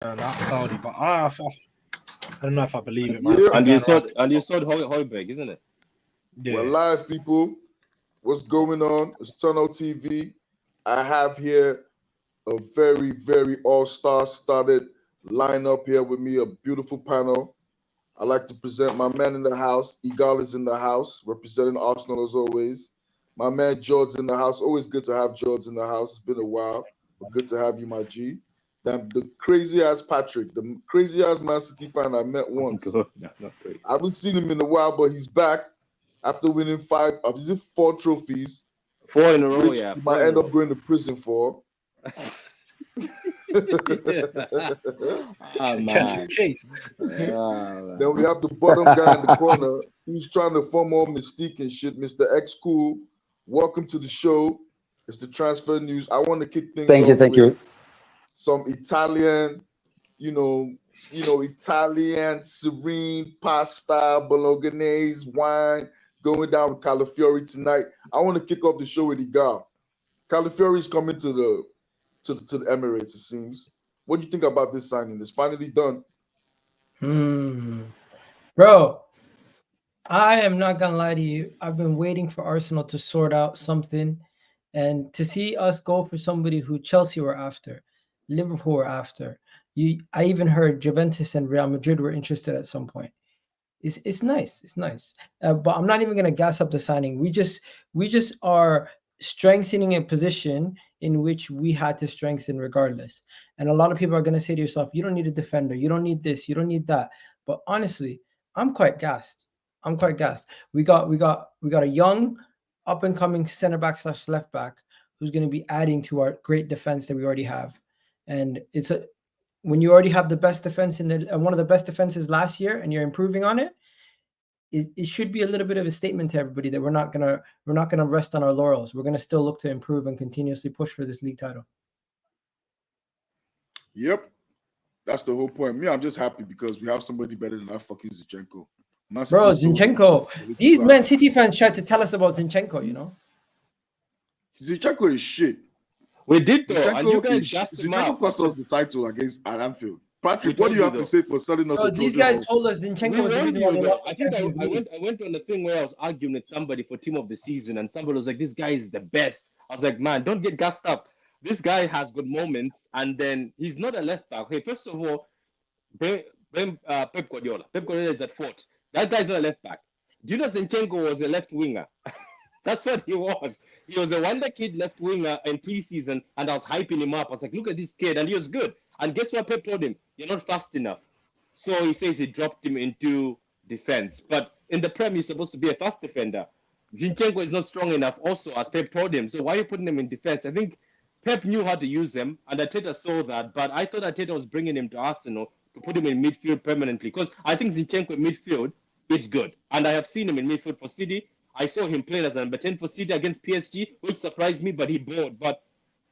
Not Saudi, but I don't know if I believe it, man. Yeah. It's been And going you saw Højbjerg, isn't it? yeah. We're live, people. What's going on? It's Tunnel TV. I have here a very, very all-star started lineup here with me, a beautiful panel. I'd like to present my man in the house. Igal is in the house, representing Arsenal as always. My man George's in the house. Always good to have George in the house. It's been a while, but good to have you, my G. Then the crazy ass Patrick, the crazy ass Man City fan I met once. No, not great. I haven't seen him in a while, but he's back after winning 4 trophies, 4 in a row, which yeah. he might end up going to prison for. Catch a case. Then we have the bottom guy in the corner who's trying to form more mystique and shit, Mr. X Cool. Welcome to the show. It's the transfer news. I want to kick things off Thank with you. some Italian, Italian serene pasta, bolognese, wine, going down with Calafiori tonight. I want to kick off the show with Igal. Calafiori is coming to the Emirates, it seems. What do you think about this signing? It's finally done. Bro, I am not gonna lie to you. I've been waiting for Arsenal to sort out something, and to see us go for somebody who Chelsea were after, Liverpool were after. I even heard Juventus and Real Madrid were interested at some point. It's nice. It's nice. But I'm not even gonna gas up the signing. We just are strengthening a position in which we had to strengthen regardless. And a lot of people are gonna say to yourself, you don't need a defender, you don't need this, you don't need that. But honestly, I'm quite gassed. We got a young up and coming center back / left back who's going to be adding to our great defense that we already have. And when you already have the best defense one of the best defenses last year and you're improving on it, it should be a little bit of a statement to everybody that we're not gonna rest on our laurels. We're gonna still look to improve and continuously push for this league title. Yep. That's the whole point. Me, I'm just happy because we have somebody better than that fucking Zinchenko. Bro, Zinchenko. These Man City fans tried to tell us about Zinchenko, you know? Zinchenko is shit. We did though, and you guys Zinchenko cost us the title against Anfield. Patrick, what do you have to say for selling us? These guys told us Zinchenko was the reason why we lost. I think I went on the thing where I was arguing with somebody for team of the season, and somebody was like, "This guy is the best." I was like, "Man, don't get gassed up. This guy has good moments, and then he's not a left back." Okay, first of all, Pep Guardiola. Pep Guardiola is at fault. That guy's not a left back. Do you know Zinchenko was a left winger? That's what he was. He was a wonder kid left winger in preseason, and I was hyping him up. I was like, look at this kid, and he was good. And guess what Pep told him? You're not fast enough. So he says he dropped him into defense. But in the Prem, he's supposed to be a fast defender. Zinchenko is not strong enough also, as Pep told him. So why are you putting him in defense? I think Pep knew how to use him, and Arteta saw that. But I thought Arteta was bringing him to Arsenal to put him in midfield permanently, because I think Zinchenko in midfield is good. And I have seen him in midfield for City. I saw him play as a number 10 for City against PSG, which surprised me, but he bowled. But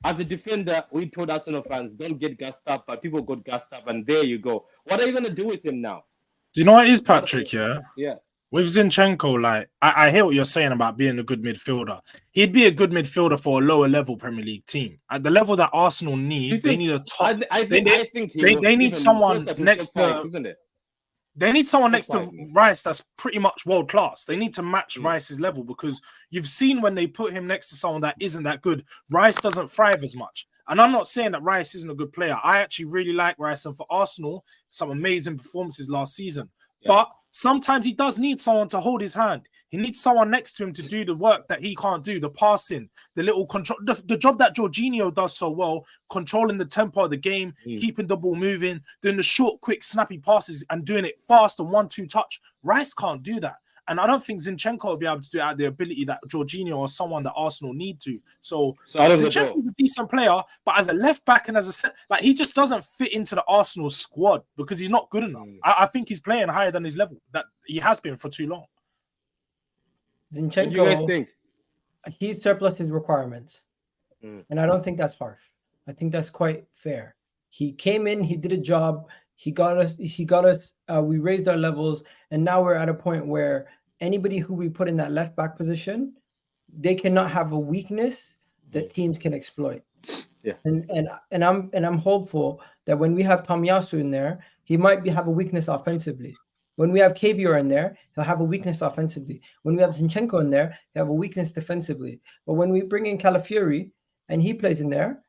as a defender, we told Arsenal fans, don't get gassed up, but people got gassed up, and there you go. What are you going to do with him now? Do you know what it is, Patrick? Yeah? Yeah. With Zinchenko, like, I hear what you're saying about being a good midfielder. He'd be a good midfielder for a lower level Premier League team. At the level that Arsenal need, they need a top. I think they need someone next to. Isn't it? They need someone next to Rice that's pretty much world class. They need to match Rice's level, because you've seen when they put him next to someone that isn't that good, Rice doesn't thrive as much. And I'm not saying that Rice isn't a good player. I actually really like Rice, and for Arsenal, some amazing performances last season. Yeah. But sometimes he does need someone to hold his hand. He needs someone next to him to do the work that he can't do, the passing, the little control, the job that Jorginho does so well, controlling the tempo of the game, keeping the ball moving, doing the short, quick, snappy passes and doing it fast and 1-2 touch. Rice can't do that. And I don't think Zinchenko will be able to do it at the ability that Jorginho or someone that Arsenal need to. So Zinchenko is a decent player, but as a left back and as a he just doesn't fit into the Arsenal squad because he's not good enough. I think he's playing higher than his level. That he has been for too long. Zinchenko, what do you guys think? He surplus his requirements, and I don't think that's harsh. I think that's quite fair. He came in, he did a job. He got us. We raised our levels, and now we're at a point where anybody who we put in that left back position, they cannot have a weakness that teams can exploit. Yeah. And I'm hopeful that when we have Tomiyasu in there, he might have a weakness offensively. When we have KVR in there, he'll have a weakness offensively. When we have Zinchenko in there, he'll have a weakness defensively. But when we bring in Calafiori and he plays in there,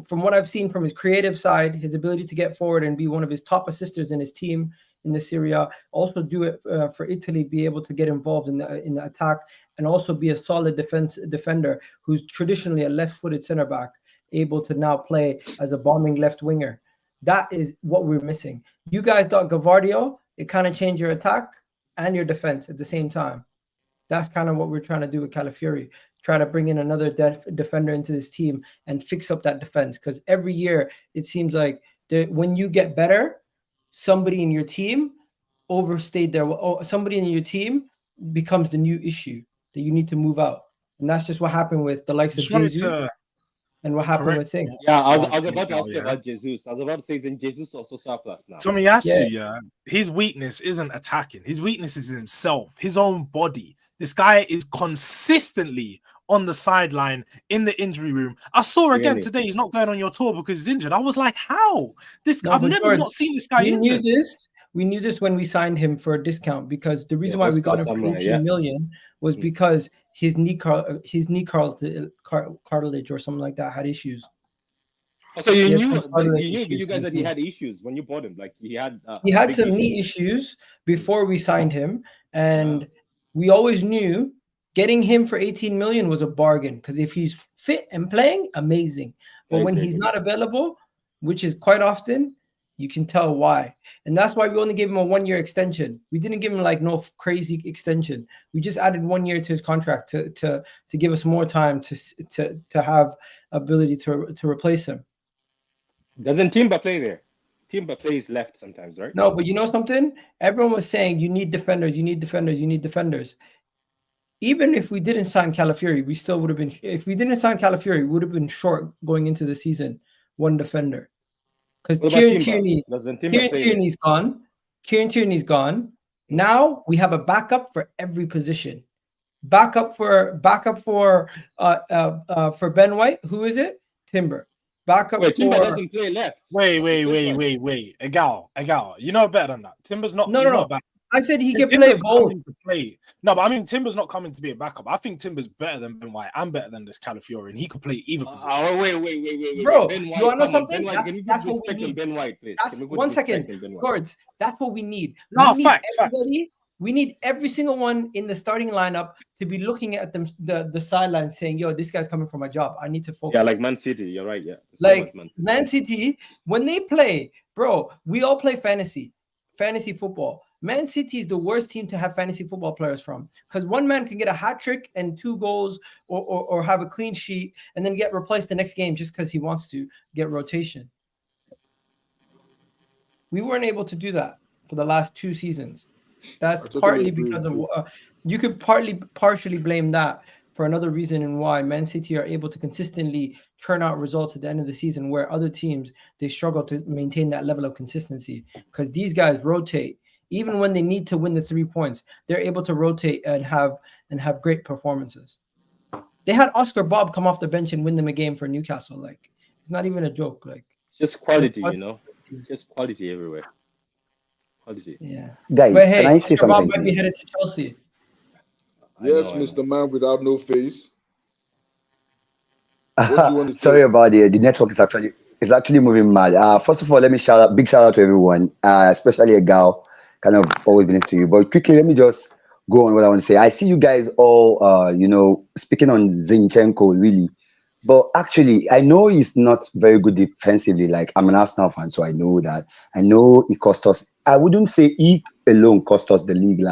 from what I've seen from his creative side, his ability to get forward and be one of his top assisters in his team in the Serie A, also do it for Italy, be able to get involved in the attack, and also be a solid defender who's traditionally a left-footed center back, able to now play as a bombing left winger. That is what we're missing. You guys got Gavardio. It kind of changed your attack and your defense at the same time. That's kind of what we're trying to do with Calafiori. Try to bring in another defender into this team and fix up that defense. Because every year it seems like when you get better, somebody in your team overstayed their. Somebody in your team becomes the new issue that you need to move out, and that's just what happened with the likes of Jesus. And what happened with things? Yeah, I was about to ask you about Jesus. I was about to say, isn't Jesus also surplus now? Tomiyasu, his weakness isn't attacking. His weakness is himself, his own body. This guy is consistently on the sideline in the injury room. I saw again today, he's not going on your tour because he's injured. I was like, how? I've never not seen this guy injured. We knew this when we signed him for a discount, because the reason why we got him for 18 million was because his knee cartilage or something like that had issues. So you knew guys that he had issues when you bought him. Like he had some knee issues before we signed him, and we always knew getting him for 18 million was a bargain, because if he's fit and playing, amazing. But when he's not available, which is quite often, you can tell why. And that's why we only gave him a 1-year extension. We didn't give him like no crazy extension. We just added 1 year to his contract to give us more time to have ability to replace him. Doesn't Timber play there? Timber plays left sometimes, right? No, but you know something? Everyone was saying you need defenders, you need defenders, you need defenders. Even if we didn't sign Calafiori, we still would have been. If we didn't sign Calafiori, we would have been short going into the season, one defender. Because Kieran Tierney's gone. Kieran Tierney's gone. Now we have a backup for every position. Backup for Ben White. Who is it? Timber. Backup for Timber doesn't play left. Wait. Egal. You know better than that. Timber's not. No. I said he can play both. No, but I mean Timber's not coming to be a backup. I think Timber's better than Ben White and better than this Calafiori, and he could play either position. Wait. Bro, Ben White, you want to know something? That's what we need. Ben White, please. 1 second. Words. That's what we need. Facts. We need every single one in the starting lineup to be looking at them the sideline saying, yo, this guy's coming for my job. I need to focus. Yeah, like Man City. You're right. Yeah. Like Man City, when they play, bro, we all play fantasy football. Man City is the worst team to have fantasy football players from, because one man can get a hat trick and 2 goals or have a clean sheet and then get replaced the next game just because he wants to get rotation. We weren't able to do that for the last 2 seasons. That's partly because of you could partially blame that for another reason in why Man City are able to consistently churn out results at the end of the season, where other teams, they struggle to maintain that level of consistency, because these guys rotate. Even when they need to win the 3 points, they're able to rotate and have great performances. They had Oscar Bob come off the bench and win them a game for Newcastle. Like, it's not even a joke. Like, it's just quality, you know. It's just quality everywhere. Quality. Yeah. Guys, hey, can I say Oscar something? Bob might be headed to Chelsea. Yes, Mr. Man without no face. What do you want to say? Sorry about it. The network is actually moving mad. First of all, let me big shout out to everyone, especially a gal. Kind of always been to you, but quickly let me just go on what I want to say. I see you guys all speaking on Zinchenko, really, but actually I know he's not very good defensively. Like, I'm an Arsenal fan, so I know that. I know he cost us. I wouldn't say he alone cost us the league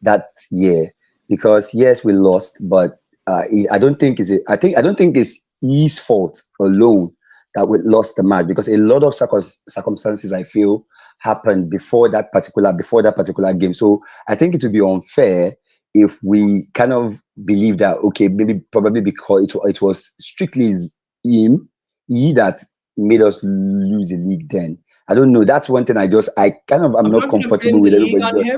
that year, because yes, we lost, but I don't think it's his fault alone that we lost the match, because a lot of circumstances, I feel, happened before that particular game. So I think it would be unfair if we kind of believe that, okay, probably because it was strictly he that made us lose the league then. I don't know. That's one thing I'm not comfortable with everybody.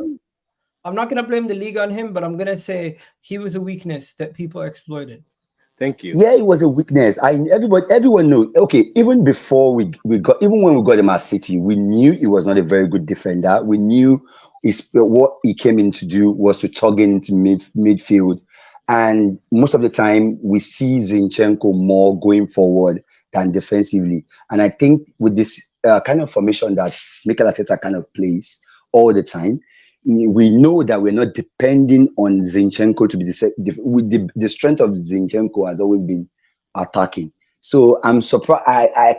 I'm not going to blame the league on him, but I'm going to say he was a weakness that people exploited. Thank you. Yeah, it was a weakness. Everyone knows. Okay, even before when we got him at City, we knew he was not a very good defender. We knew what he came in to do was to tug into midfield, and most of the time we see Zinchenko more going forward than defensively. And I think with this kind of formation that Mikel Arteta kind of plays all the time, we know that we're not depending on Zinchenko to be the strength of Zinchenko has always been attacking. So I'm surprised. I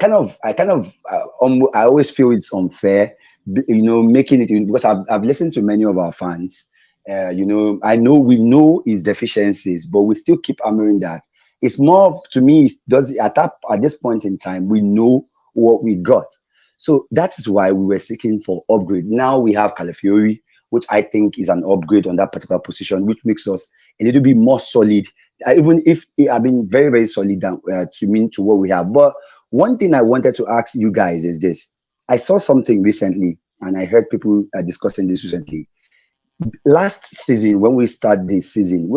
always feel it's unfair, making it because I've listened to many of our fans. I know we know his deficiencies, but we still keep hammering that. It's more to me. At this point in time, we know what we got. So that is why we were seeking for upgrade. Now we have Calafiori, which I think is an upgrade on that particular position, which makes us a little bit more solid, even if I've been very, very solid to what we have. But one thing I wanted to ask you guys is this. I saw something recently, and I heard people discussing this recently. Last season, when we started this season,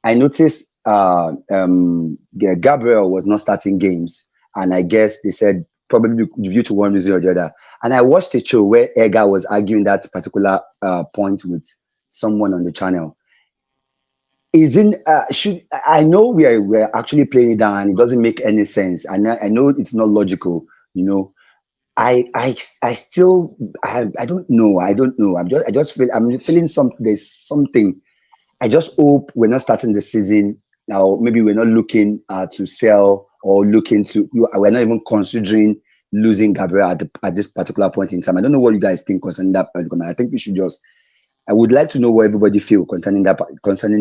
I noticed Gabriel was not starting games, and I guess they said probably due to one reason or the other. And I watched a show where Edgar was arguing that particular point with someone on the channel. I know we're actually playing it down and it doesn't make any sense. And I know it's not logical, I don't know. I just feel I'm feeling there's something. I just hope we're not starting the season now. Maybe we're not looking to sell or we're not even considering losing Gabriel at this particular point in time. I don't know what you guys think concerning that. I think I would like to know what everybody feel concerning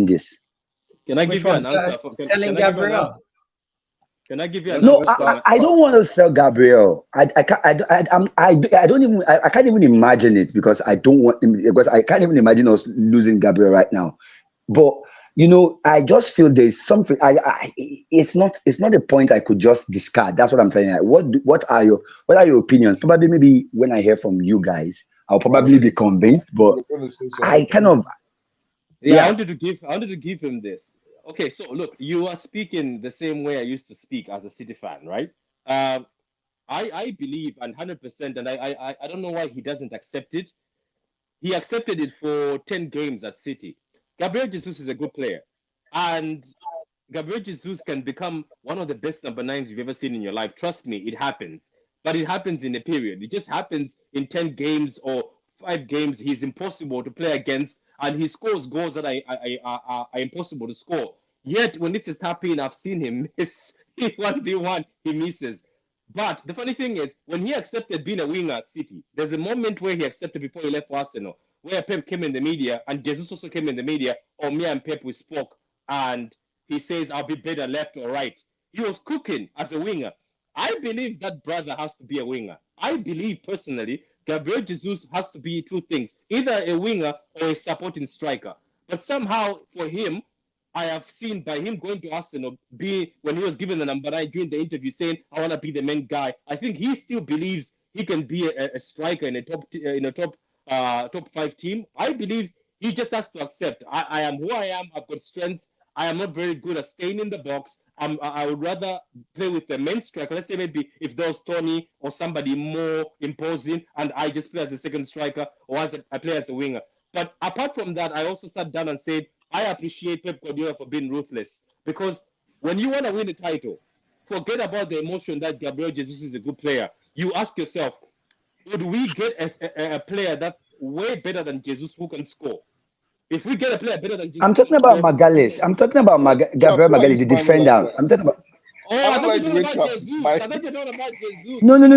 this. Can I give you an answer? Selling Gabriel. Can I give you an answer? No, I don't want to sell Gabriel. I can't even imagine it because I can't even imagine us losing Gabriel right now. But I just feel there's something. It's not a point I could just discard. That's what I'm saying. What are your opinions? Probably maybe when I hear from you guys, I'll probably be convinced. But I kind of. Yeah, I wanted to give him this. Okay, so look, you are speaking the same way I used to speak as a City fan, right? I believe, and 100%, and I don't know why he doesn't accept it. He accepted it for 10 games at City. Gabriel Jesus is a good player, and Gabriel Jesus can become one of the best number 9s you've ever seen in your life. Trust me, it happens. But it happens in a period. It just happens in 10 games or 5 games. He's impossible to play against, and he scores goals that are impossible to score. Yet, when it's tapping, I've seen him miss 1v1, he misses. But the funny thing is, when he accepted being a winger at City, there's a moment where he accepted before he left for Arsenal, where Pep came in the media, and Jesus also came in the media, me and Pep, we spoke, and he says, I'll be better left or right. He was cooking as a winger. I believe that brother has to be a winger. I believe, personally, Gabriel Jesus has to be two things, either a winger or a supporting striker. But somehow, for him, I have seen by him going to Arsenal, when he was given the number 9 during the interview saying, I want to be the main guy, I think he still believes he can be a striker in a top 5 team. I believe he just has to accept, I am who I am, I've got strengths, I am not very good at staying in the box. I would rather play with the main striker. Let's say maybe if there was Tony or somebody more imposing and I just play as a second striker or I play as a winger. But apart from that, I also sat down and said, I appreciate Pep Guardiola for being ruthless, because when you want to win a title, forget about the emotion that Gabriel Jesus is a good player. You ask yourself, would we get a player that's way better than Jesus who can score? If we get a player better than Jesus, I'm talking about Magalhaes. I'm talking about Gabriel Magalhaes, the defender. I'm talking about. I thought you were talking about Jesus. I thought you were talking about Jesus. No, not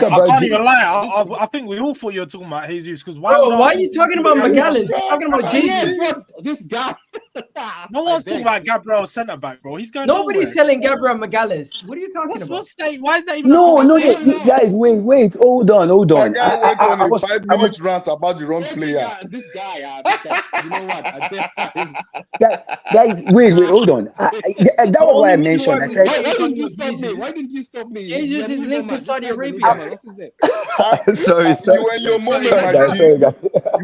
Gabriel. I can't even lie. I think we all thought you were talking about Jesus, because why are you talking about Magalhaes? You're talking about Jesus. Bro, this guy. No one's talking about Gabriel centre back, bro. He's going. Nobody's selling Gabriel Magalhaes. What are you talking about? Why is that even? No, guys, wait, hold on. My guy went on a 5-minute rant about the wrong player. This guy, you know what? Guys, wait, hold on. That was why I mentioned. I said, why didn't you stop me? Jesus is linked to Saudi Arabia. Sorry. You were in your moment, sorry, guys. You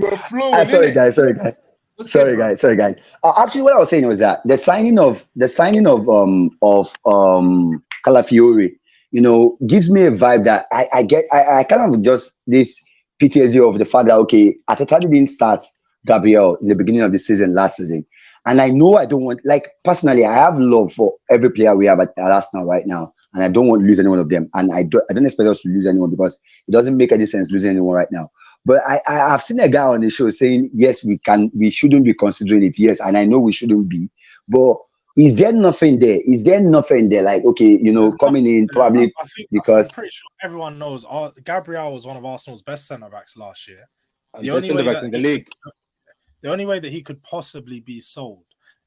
were flowing. Sorry, guys. Sorry, guys. Actually, what I was saying was that the signing of Calafiori, gives me a vibe that I get. I kind of just this PTSD of the fact that okay, Arteta didn't start Gabriel in the beginning of the season last season, and I know I don't want, like, personally, I have love for every player we have at Arsenal right now, and I don't want to lose any one of them, and I don't expect us to lose anyone because it doesn't make any sense losing anyone right now. But I've seen a guy on the show saying, yes, we shouldn't be considering it. Yes, and I know we shouldn't be. But is there nothing there? Like, okay, coming in probably because... I'm pretty sure everyone knows Gabriel was one of Arsenal's best centre-backs last year. The only centre-backs in the league. The only way that he could possibly be sold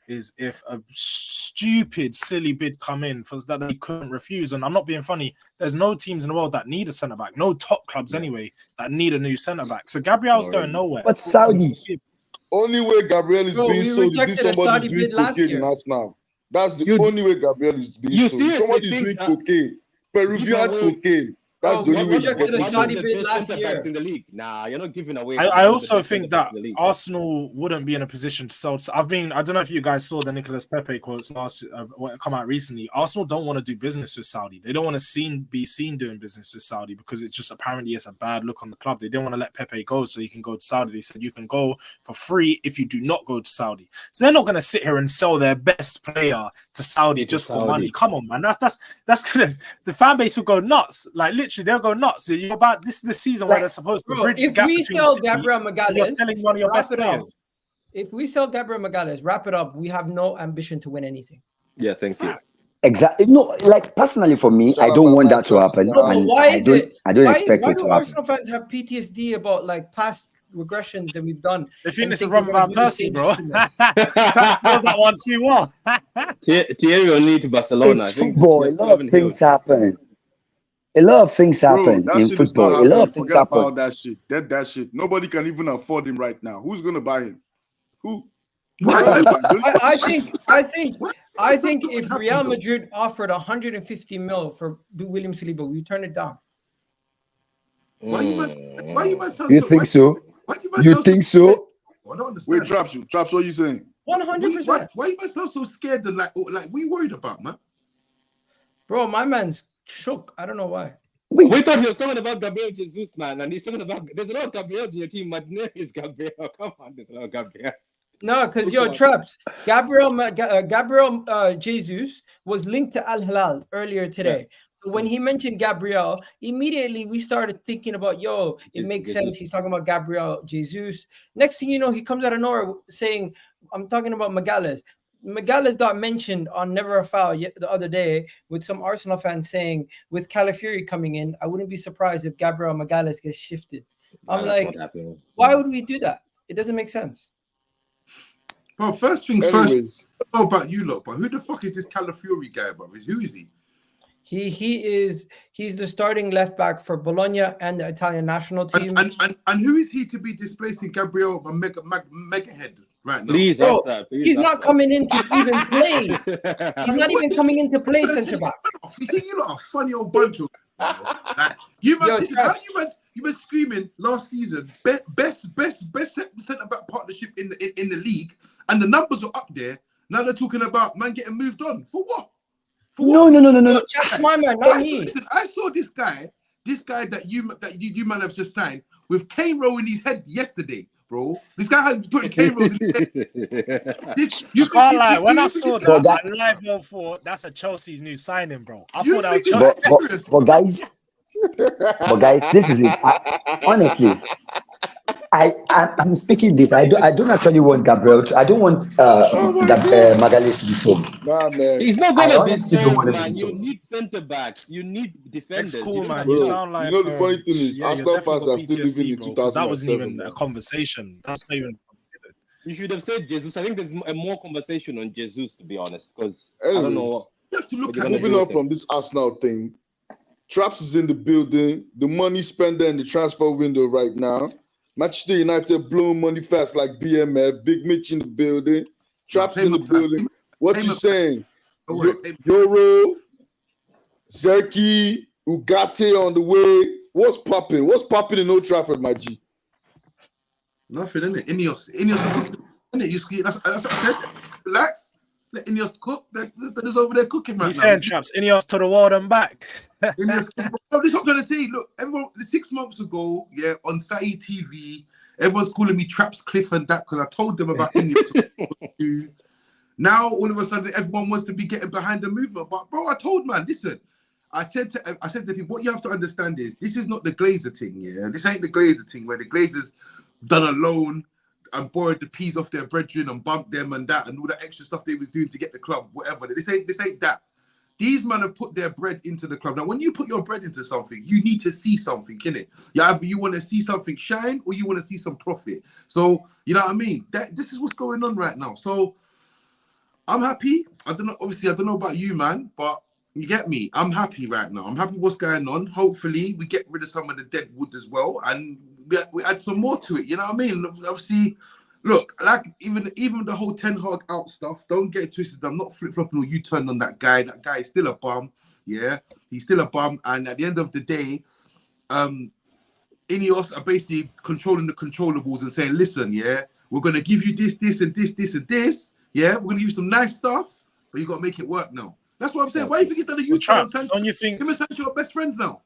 is if a stupid, silly bid come in for that they couldn't refuse. And I'm not being funny. There's no teams in the world that need a centre back. No top clubs anyway that need a new centre back. So Gabriel's going nowhere. But Saudi. Only way Gabriel is being sold is if somebody's doing cocaine in Arsenal. That's the only way Gabriel is being sold. Somebody's doing cocaine, Peruvian cocaine. That's the only way he's getting sold. In the league. Nah, you're not giving away. I also think that Arsenal wouldn't be in a position to sell. I don't know if you guys saw the Nicolas Pepe quotes come out recently. Arsenal don't want to do business with Saudi. They don't want to be seen doing business with Saudi because it's just apparently it's a bad look on the club. They didn't want to let Pepe go so you can go to Saudi. They said you can go for free if you do not go to Saudi. So they're not going to sit here and sell their best player to Saudi just for money. Come on, man. That's gonna, the fan base will go nuts. Like literally, they'll go nuts. This is the season where they're supposed to bridge the gap between City. Gabriel Magalhaes, you're selling one of your best players. If we sell Gabriel Magalhaes, wrap it up. We have no ambition to win anything. Yeah, thank you. Exactly. No, like personally for me, I don't want that to happen. I don't expect it to happen. Why do Arsenal fans have PTSD about like past regressions that we've done? They think it's a Robin van Persie, bro. That scores that 1-2-1. Thierry will need to Barcelona. It's football. A lot of things happen. A lot of things happen in football. A lot of things happen. About that shit. That shit. Nobody can even afford him right now. Who's gonna buy him? Who? I think if Real Madrid offered 150 mil for William Saliba, we turn it down. Why you think so? You think so? I don't understand. Wait, Traps, what are you saying? 100%. Why you myself so scared and like what are you worried about, man? Bro, my man's shook. I don't know why. We thought he was talking about Gabriel Jesus, man, and he's talking about there's a lot of Gabriels in your team. My name is Gabriel. Come on, there's a lot of Gabriels. No, because Traps, Gabriel Jesus was linked to Al Hilal earlier today. Yeah. So when he mentioned Gabriel, immediately we started thinking about, it makes sense. He's talking about Gabriel Jesus. Next thing you know, he comes out of nowhere saying, I'm talking about Magalhaes. Magalhaes got mentioned on Never a Foul the other day with some Arsenal fans saying, with Calafiori coming in, I wouldn't be surprised if Gabriel Magalhaes gets shifted. I'm like, why would we do that? It doesn't make sense. Well, first things first, I don't know about you lot, but who the fuck is this Calafiori guy, bro? Who is he? He's the starting left back for Bologna and the Italian national team. And who is he to be displacing Gabriel Megahead right now? Please, he's not coming in to even play. He's not even coming in to play centre back. You think you lot are a funny old bunch of you were screaming last season best centre back partnership in the league, and the numbers are up there. Now they're talking about man getting moved on for what? No. That's my man, not me. Listen, I saw this guy that you man have just signed with K-Row in his head yesterday, bro. This guy had put K-Rows in his head. When I saw that live 04, that's a Chelsea's new signing, bro. I thought that was but guys, this is it. Honestly, I'm speaking this. I don't actually want Gabriel. I don't want Magalhaes to be sold. Nah, man. He's not gonna be sold, man. You need centre backs. You need defenders. It's cool, man. Bro, You sound like the funny thing is, Arsenal fans are still living in 2007. That wasn't even a conversation. That's not even considered. You should have said Jesus. I think there's a more conversation on Jesus, to be honest, because I don't know. You have to look at moving on from this Arsenal thing. Traps is in the building. The money spender in the transfer window right now. Manchester United blowing money fast like BMF. Big Mitch in the building. Traps in the building. What you saying? Yoro, Zirkzee, Ugarte on the way. What's popping? What's popping in Old Trafford, my G? Nothing, innit? Ineos That's what I said. Relax. Let Ineos cook. They're just over there cooking right now. He's saying traps. Ineos to the world and back. Ineos, bro, this is what I'm trying to say. Look, everyone, 6 months ago, yeah, on Saturday TV, everyone's calling me Traps Cliff and that because I told them about Ineos. Now, all of a sudden, everyone wants to be getting behind the movement. But, bro, I told, man, listen, I said to people, what you have to understand is this is not the Glazer thing, yeah? This ain't the Glazer thing where the Glazers done a loan and borrowed the peas off their brethren and bumped them and that and all that extra stuff they was doing to get the club, whatever. This ain't that. These men have put their bread into the club. Now, when you put your bread into something, you need to see something, innit? Yeah, either you want to see something shine or you want to see some profit. So, you know what I mean? This is what's going on right now. So, I'm happy. I don't know about you, man, but you get me. I'm happy right now. I'm happy what's going on. Hopefully, we get rid of some of the dead wood as well, and we add some more to it. You know what I mean? Obviously, look, like even the whole Ten Hag out stuff. Don't get it twisted. I'm not flip flopping or U-turn on that guy. That guy is still a bum. Yeah, he's still a bum. And at the end of the day, Ineos are basically controlling the controllables and saying, listen, yeah, we're gonna give you this, and this, and this. Yeah, we're gonna give you some nice stuff, but you gotta make it work now. That's what I'm saying. Why do you think he's done a U-turn on Sancho? Don't you think him and Sancho are best friends now?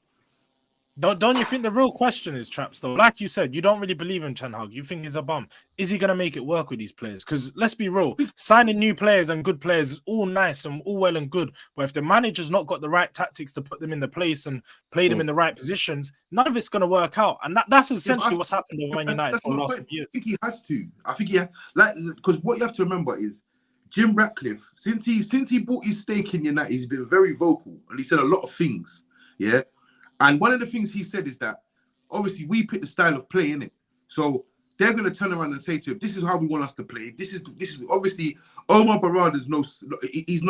Don't you think the real question is, Traps, though? Like you said, you don't really believe in Ten Hag. You think he's a bum. Is he going to make it work with these players? Because let's be real, signing new players and good players is all nice and all well and good. But if the manager's not got the right tactics to put them in the place and play them in the right positions, none of it's going to work out. And that's essentially what's happened with Man United for the last few years. I think he has to. I think because what you have to remember is Jim Ratcliffe, since he bought his stake in United, he's been very vocal and he said a lot of things. Yeah. And one of the things he said is that obviously we pick the style of play, innit? So they're going to turn around and say to him, this is how we want us to play. This is obviously Omar Barada's he's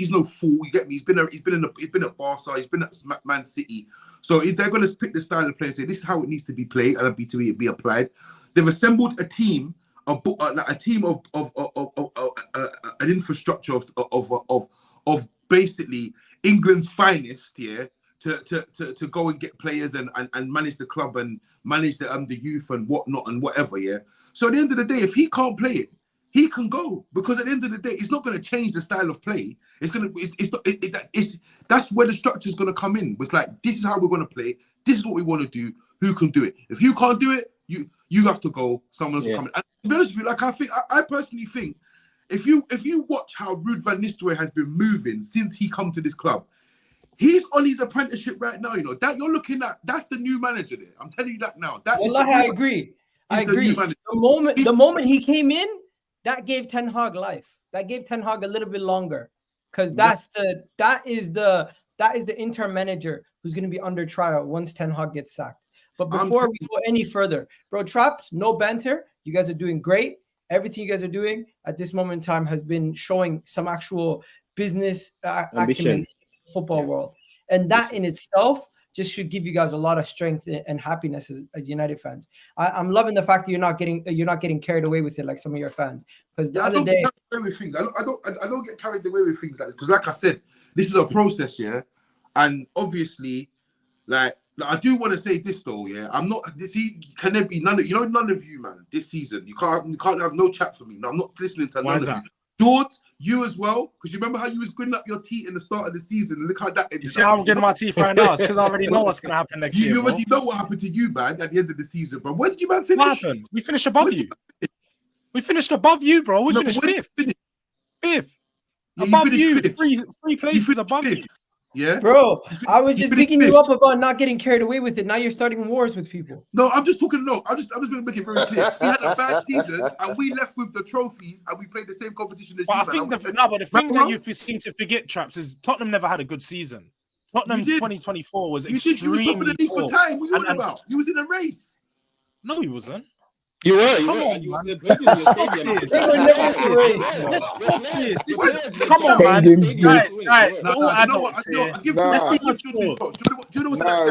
no fool. You get me? He's been at Barca, he's been at Man City. So they're going to pick the style of play and say this is how it needs to be played and be applied. They've assembled a team, an infrastructure of basically England's finest, yeah. To go and get players and manage the club and manage the youth and whatnot and whatever, yeah. So at the end of the day, if he can't play it, he can go, because at the end of the day, it's not going to change the style of play. That's where the structure is going to come in. It's like, this is how we're going to play. This is what we want to do. Who can do it? If you can't do it, you have to go. Someone else will come in. And to be honest with you, like I personally think, if you watch how Ruud van Nistelrooy has been moving since he come to this club. He's on his apprenticeship right now, you know. That you're looking at, that's the new manager there. I'm telling you that now. I agree. The moment he came in, that gave Ten Hag life. That gave Ten Hag a little bit longer. Because that is the interim manager who's going to be under trial once Ten Hag gets sacked. But before we go any further, bro, Traps, no banter. You guys are doing great. Everything you guys are doing at this moment in time has been showing some actual business acumen. Football world, and that in itself just should give you guys a lot of strength and happiness as United fans. I'm loving the fact that you're not getting carried away with it like some of your fans. Because the other day, I don't get carried away with things like this, because like I said, this is a process, yeah. And obviously, like I do want to say this though, yeah. I'm not. Can there be none of you, man? This season, you can't have no chat for me. No, I'm not listening to none of you. George, you as well, because you remember how you was gritting up your teeth in the start of the season, and look how that ended. You see how I'm getting my teeth right now? It's because I already know what's going to happen next year. You already know what happened to you, man, at the end of the season, bro. Where did you, man, finish? What happened? We finished above you. We finished above you, bro. We finished fifth. Fifth. Yeah, above you. Fifth. Three places above you. Yeah, bro. I was just picking you up about not getting carried away with it. Now you're starting wars with people. No, I'm just talking. No, I'm just going to make it very clear. We had a bad season, and we left with the trophies, and we played the same competition as you. I think the thing that you seem to forget, Traps, is Tottenham never had a good season. Tottenham's 2024 was extremely You was top of the league for time. What are you on about? You was in a race. No, he wasn't. You were. Come on, you man. Come on, man. Guys,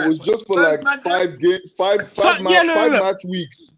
it was just for like 5 match weeks.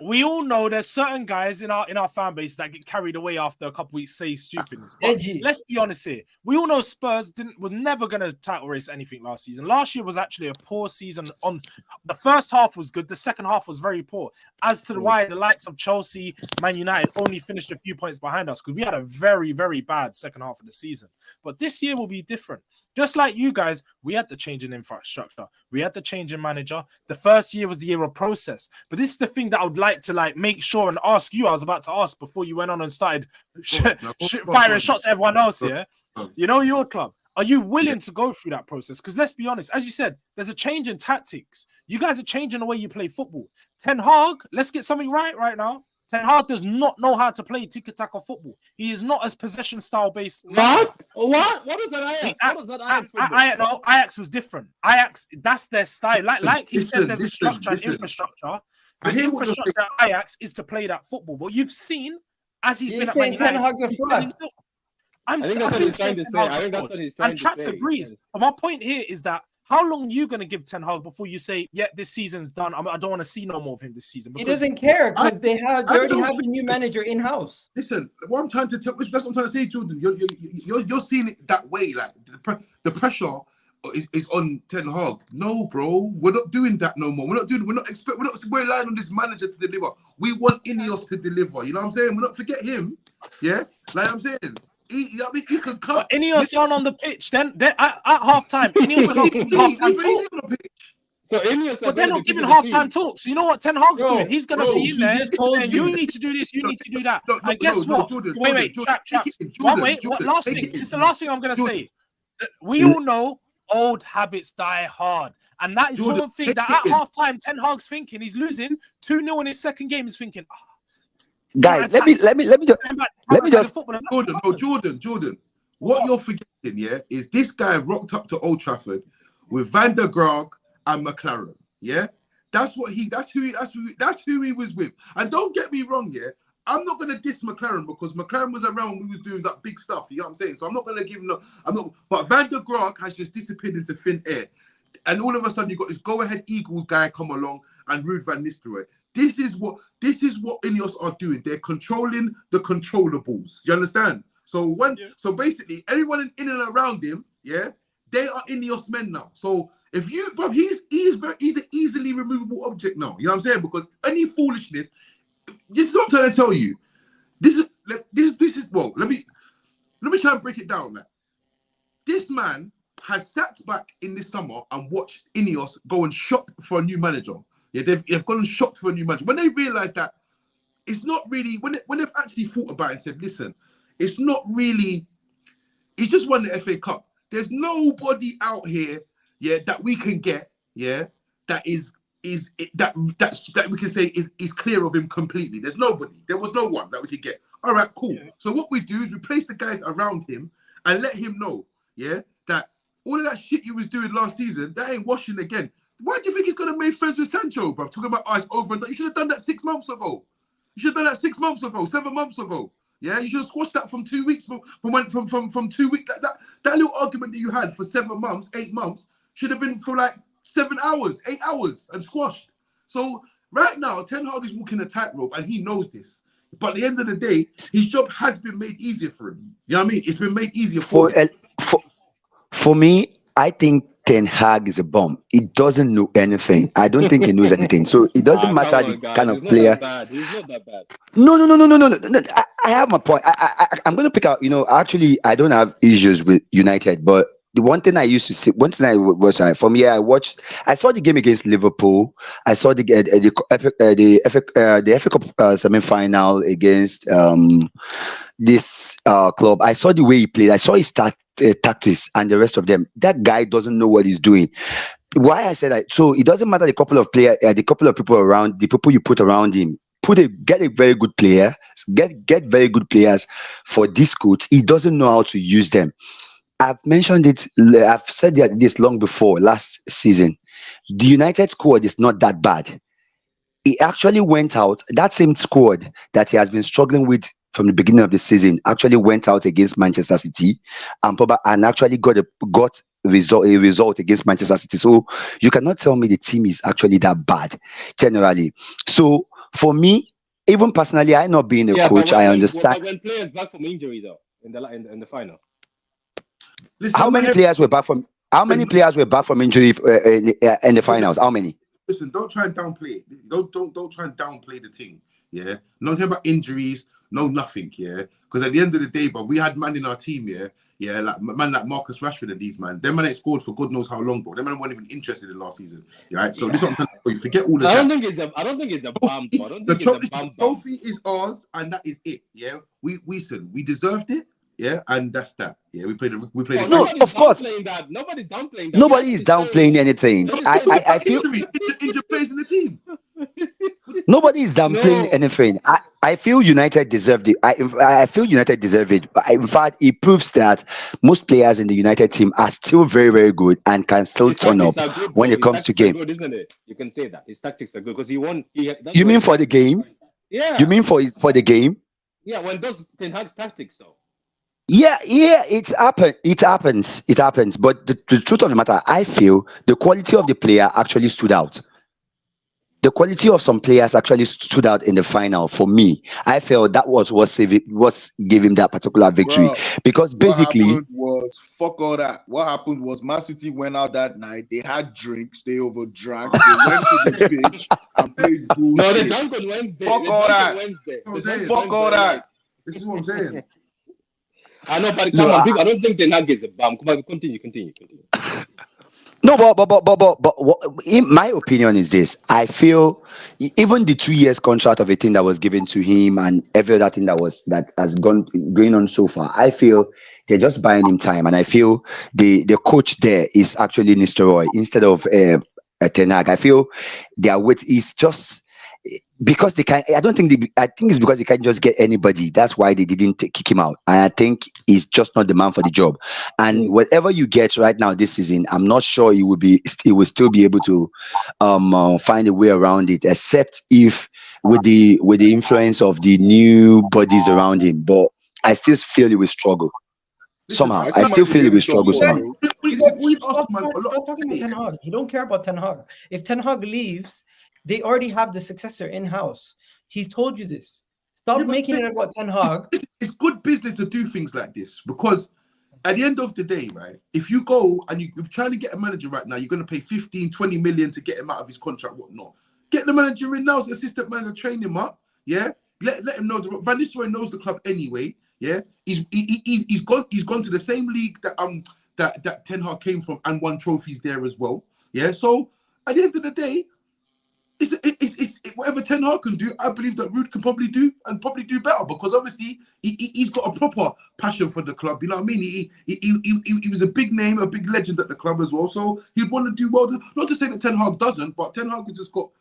we all know there's certain guys in our fan base that get carried away after a couple weeks say stupidness. But let's be honest here. We all know Spurs were never going to title race anything last season. Last year was actually a poor season. On the first half was good. The second half was very poor. As to why the likes of Chelsea, Man United only finished a few points behind us, because we had a very, very bad second half of the season. But this year will be different. Just like you guys, we had the change in infrastructure. We had the change in manager. The first year was the year of process. But this is the thing that I would like to make sure and ask you. I was about to ask before you went on and started firing shots at everyone else here. You know, your club. Are you willing to go through that process? Because let's be honest, as you said, there's a change in tactics. You guys are changing the way you play football. Ten Hag, let's get something right now. Ten Hag does not know how to play tiki-taka football. He is not as possession style based. What is that Ajax? What is that Ajax? No, Ajax was different. Ajax, that's their style. Like he said, there's a structure and infrastructure. The infrastructure at Ajax is to play that football. But you've seen, as he's been at Man United, Ten Hag's a fraud. I think that's what he's trying to say. I think that's what he's trying to say. And Traps agrees. But my point here is that how long are you going to give Ten Hag before you say, yeah, this season's done? I don't want to see no more of him this season. He doesn't care because they already have a new manager in-house. Listen, what I'm trying to tell, that's what I'm trying to say, Jordan. You're seeing it that way. Like the pressure is on Ten Hag. No, bro, we're not doing that no more. We're relying on this manager to deliver. We want Ineos to deliver. You know what I'm saying? We're not forget him. Yeah, like I'm saying. He could cut. Ineos aren't on the pitch. Then at half time, Ineos are not giving half-time talk. So Ineos, but they're not giving half-time talks. So you know what Ten Hag's doing? He's gonna be in there saying, "You need to do this. You need to do that." And guess what? Wait, Traps. Wait. Last thing. It's the last thing I'm gonna say. We all know old habits die hard, and that is one thing that at half-time Ten Hag's thinking. He's losing 2-0 in his second game. He's thinking. Guys, let me just Jordan. What you're forgetting, yeah, is this guy rocked up to Old Trafford with Van der Graag and McLaren. Yeah, that's who he was with. And don't get me wrong, yeah, I'm not gonna diss McLaren because McLaren was around when we was doing that big stuff. You know what I'm saying? So I'm not gonna give him but Van der Graag has just disappeared into thin air, and all of a sudden you got this go-ahead Eagles guy come along and Ruud van Nistelrooy. This is what Ineos are doing. They're controlling the controllables. You understand? So so basically, everyone in and around him, yeah, they are Ineos men now. So if you, bro, he's an easily removable object now. You know what I'm saying? Because any foolishness, this is what I'm trying to tell you. This is well. Let me try and break it down, man. This man has sat back in this summer and watched Ineos go and shop for a new manager. Yeah, they've gone and shopped for a new manager. When they realised that it's not really, when they've actually thought about it and said, listen, it's not really, he's just won the FA Cup. There's nobody out here, yeah, that we can get, yeah, that we can say is clear of him completely. There's nobody. There was no one that we could get. All right, cool. Yeah. So what we do is replace the guys around him and let him know, yeah, that all of that shit you was doing last season, that ain't washing again. Why do you think he's going to make friends with Sancho, bro? Talking about ice over and that. You should have done that 6 months ago. You should have done that 6 months ago, 7 months ago. Yeah, you should have squashed that from 2 weeks. From 2 weeks. That little argument that you had for 7 months, 8 months, should have been for like 7 hours, 8 hours, and squashed. So right now, Ten Hag is walking a tightrope, and he knows this. But at the end of the day, his job has been made easier for him. You know what I mean? It's been made easier for him. For me, I think Ten Hag is a bum. He doesn't know anything. I don't think he knows anything. So it doesn't matter the kind of player. He's not that bad. No. I have my point. I'm going to pick out, actually, I don't have issues with United, but the one thing I used to say, for me, I saw the game against Liverpool. I saw the FA Cup semi-final against this club. I saw the way he played. I saw his tactics and the rest of them. That guy doesn't know what he's doing. Why I said that? So it doesn't matter the couple of people around, the people you put around him. Get a very good player. Get very good players for this coach. He doesn't know how to use them. I've mentioned it. I've said this long before last season. The United squad is not that bad. He actually went out. That same squad that he has been struggling with from the beginning of the season actually went out against Manchester City and actually got a result against Manchester City. So you cannot tell me the team is actually that bad generally. So for me, even personally, I not being a coach, I understand. But when players back from injury though, in the final. Listen, How many players were back from? How many players were back from injury in the finals? How many? Listen, don't try and downplay it. Don't try and downplay the thing. Yeah, nothing about injuries, no nothing. Yeah, because at the end of the day, but we had man in our team. Yeah, like man like Marcus Rashford and these man. Them man ain't scored for God knows how long, bro. Them man weren't even interested in last season. Right, so this is what I'm trying to tell you. Forget all of that. I don't think it's a bump. I don't think it's a bump. The trophy is ours, and that is it. Yeah, we deserved it. Yeah, and that's that. Yeah, we played. No, of course. Nobody's downplaying that. Nobody is downplaying anything. I feel injured players in the team. nobody is downplaying anything. I feel United deserved it. I feel United deserve it. In fact, it proves that most players in the United team are still very, very good and can still turn up when it comes to game. Good, isn't it? You can say that his tactics are good because he won. You mean for the game? Yeah. You mean for the game? Yeah. When does Ten Hag's tactics though? Yeah, it happens. But the truth of the matter, I feel the quality of the player actually stood out. The quality of some players actually stood out in the final for me. I felt that was what gave him that particular victory. Bro, because basically, what happened was fuck all that. What happened was Man City went out that night. They had drinks. They overdrank. They went to the pitch and played bullshit. No, they drank on Wednesday. Fuck all that. Fuck all that. This is what I'm saying. I know, but come on, I don't think Ten Hag is a bum. Come on, continue. No, but in my opinion is this. I feel even the 2 years contract of a thing that was given to him and every other thing that has going on so far, I feel they're just buying him time, and I feel the coach there is actually Nistelrooy instead of Ten Hag. I feel their weight is just because they can. I think it's because they can't just get anybody. That's why they didn't kick him out. And I think he's just not the man for the job. And whatever you get right now this season, I'm not sure he will still be able to find a way around it, except if with the influence of the new bodies around him. But I still feel he will struggle. Somehow, I still feel he will struggle somehow. He don't care about Ten Hag. If Ten Hag leaves, they already have the successor in-house. He's told you this. Stop making it about Ten Hag. It's good business to do things like this because at the end of the day, right, if you go and you're trying to get a manager right now, you're going to pay 15, 20 million to get him out of his contract, whatnot. Get the manager in now, as assistant manager, train him up, yeah? Let him know. Van Nistelrooy knows the club anyway, yeah? He's gone to the same league that Ten Hag came from and won trophies there as well, yeah? So at the end of the day, it's whatever Ten Hag can do, I believe that Ruud can probably do better because obviously he's got a proper passion for the club. You know what I mean? He was a big name, a big legend at the club as well. So he'd want to do well. Not to say that Ten Hag doesn't, but Ten Hag has just got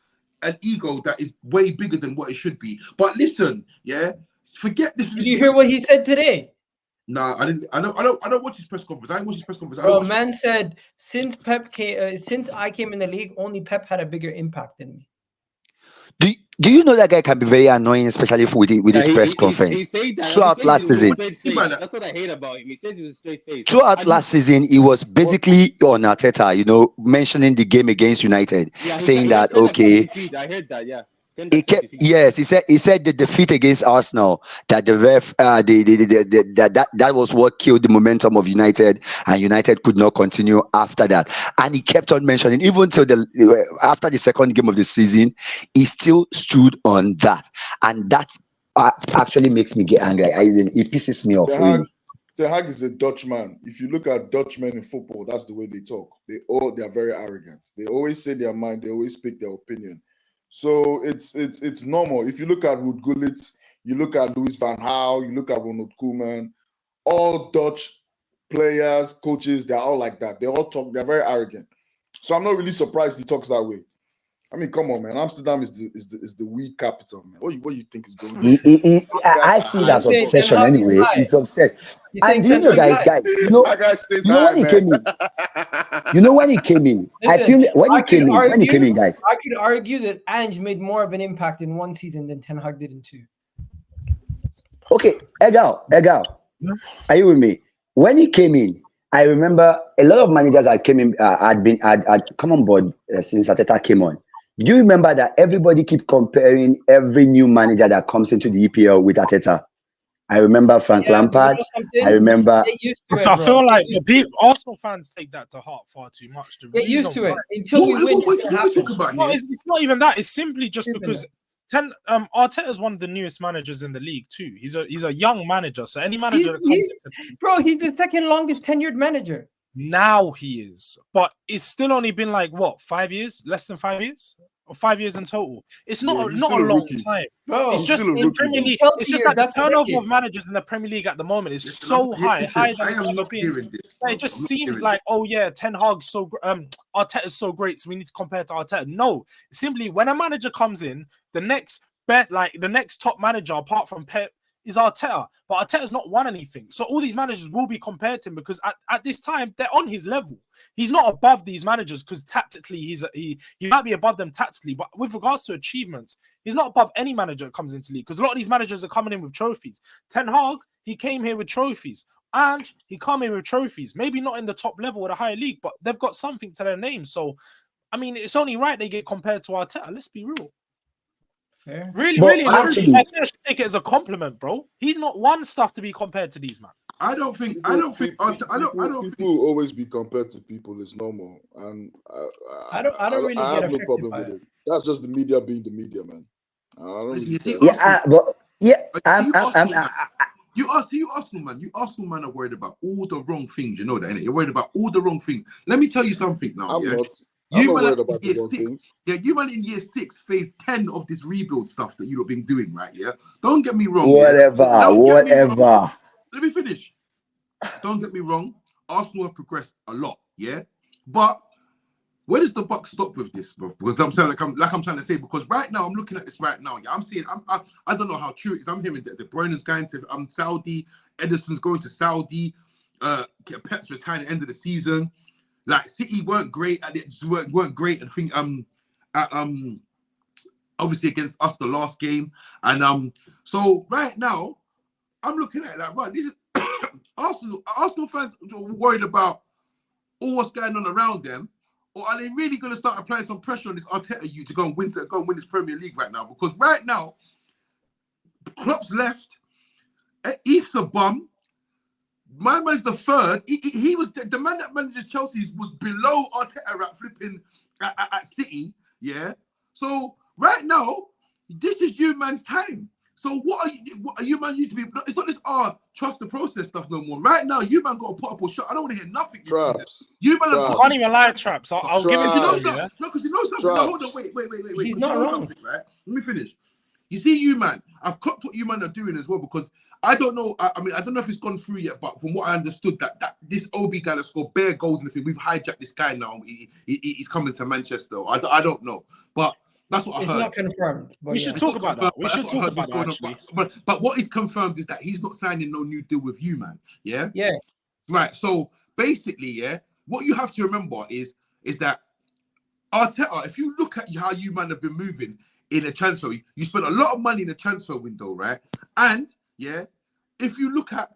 an ego that is way bigger than what it should be. But listen, yeah, forget this. Did you hear what he said today? Nah, I didn't. I don't watch his press conference. I didn't watch his press conference. Bro, man said since I came in the league, only Pep had a bigger impact than me. Do you know that guy can be very annoying, especially with his press conference? Throughout last season, that's what I hate about him. He says he was straight face. Throughout last season, he was basically on Arteta, mentioning the game against United, saying that okay. I heard that, yeah. He said the defeat against Arsenal, that the ref that was what killed the momentum of United, and United could not continue after that. And he kept on mentioning, even till after the second game of the season, he still stood on that, and that actually makes me get angry. It pisses me off. Really. Ten Hag is a Dutchman. If you look at Dutchmen in football, that's the way they talk. They are very arrogant. They always say their mind. They always speak their opinion. So it's normal. If you look at Ruud Gullit, you look at Louis van Gaal, you look at Ronald Koeman, all Dutch players, coaches, they're all like that. They all talk, they're very arrogant. So I'm not really surprised he talks that way. I mean, come on, man. Amsterdam is the weed capital, man. What you think is going on? I see that's obsession anyway. He's obsessed. And you know, guys, you know when he came in. You know when he came in. I feel when he came in, guys. I could argue that Ange made more of an impact in one season than Ten Hag did in two. Okay, Egal, are you with me? When he came in, I remember a lot of managers that came in had come on board since Arteta came on. Do you remember that everybody keep comparing every new manager that comes into the EPL with Arteta? I remember Frank Lampard. I remember. Get used to it, So I bro. feel like Arsenal fans take that to heart far too much. Get used to it. Until we win, What we talking about here? It's not even that. It's simply just because Arteta's one of the newest managers in the league too. He's a young manager. So any manager that comes he's the second longest tenured manager. Now he is, but it's still only been like what, 5 years? Less than 5 years? Or 5 years in total. It's not a long time. Bro, it's just in Premier League. It's just that the turnover of managers in the Premier League at the moment is so high. Higher than I am not hearing this. It just seems like, oh yeah, Ten Hag's so Arteta's so great, so we need to compare to Arteta. No, simply when a manager comes in, the next top manager apart from Pep is Arteta, but Arteta's not won anything. So all these managers will be compared to him because at this time they're on his level. He's not above these managers because tactically he might be above them tactically, but with regards to achievements, he's not above any manager that comes into league because a lot of these managers are coming in with trophies. Ten Hag, he came here with trophies. And he come in with trophies, maybe not in the top level or the higher league, but they've got something to their name. So, I mean, it's only right they get compared to Arteta. Let's be real. Fair. Really, actually, I should take it as a compliment, bro. He's not won stuff to be compared to these man. I don't think. People will always be compared to people. It's normal, and I don't really I get have no affected problem by with it. it. That's just the media being the media, man. I don't really care. You Arsenal man. You Arsenal man are worried about all the wrong things. You know that, innit? You're worried about all the wrong things. Let me tell you something now. I'm not. I'm not worried about the wrong things. Yeah, you man in year 6, phase 10 of this rebuild stuff that you've been doing, right? Yeah. Don't get me wrong. Whatever. Let me finish. Don't get me wrong. Arsenal have progressed a lot, yeah. But where does the buck stop with this, bro? Because I'm saying, like I'm trying to say, because right now I'm looking at this right now. Yeah, I'm seeing. I don't know how true it is. I'm hearing that De Bruyne is going to Saudi, Ederson's going to Saudi, Pep's retiring at the end of the season. Like City weren't great at it, weren't great. I think obviously against us the last game, and so right now I'm looking at it like, right, this is Arsenal fans are worried about all what's going on around them, or are they really going to start applying some pressure on this Arteta to go and win this Premier League right now? Because right now, Klopp's left, Eve's a bum. My man's the third. He was the man that manages Chelsea was below Arteta at flipping at City. Yeah. So right now, this is you man's time. So what are you man? You to be? It's not this trust the process stuff no more. Right now, you man got to put up a shot. I don't want to hear nothing. Traps. You man, I can't even lie, Traps. I'll give it to you. No, because you know something. No, hold on, wait. He's not wrong. Right? Let me finish. You see, you man, I've clocked what you man are doing as well because. I don't know. I mean, I don't know if it's gone through yet, but from what I understood, that this Obi guy that scored bare goals in the thing, we've hijacked this guy now. He's coming to Manchester. I don't know, but that's what I heard. It's not confirmed. We should talk about that. We should talk about that, actually. But what is confirmed is that he's not signing no new deal with you, man. Yeah. Yeah. Right. So basically, yeah, what you have to remember is that Arteta. If you look at how you man have been moving in a transfer, you spent a lot of money in the transfer window, right? And yeah, if you look at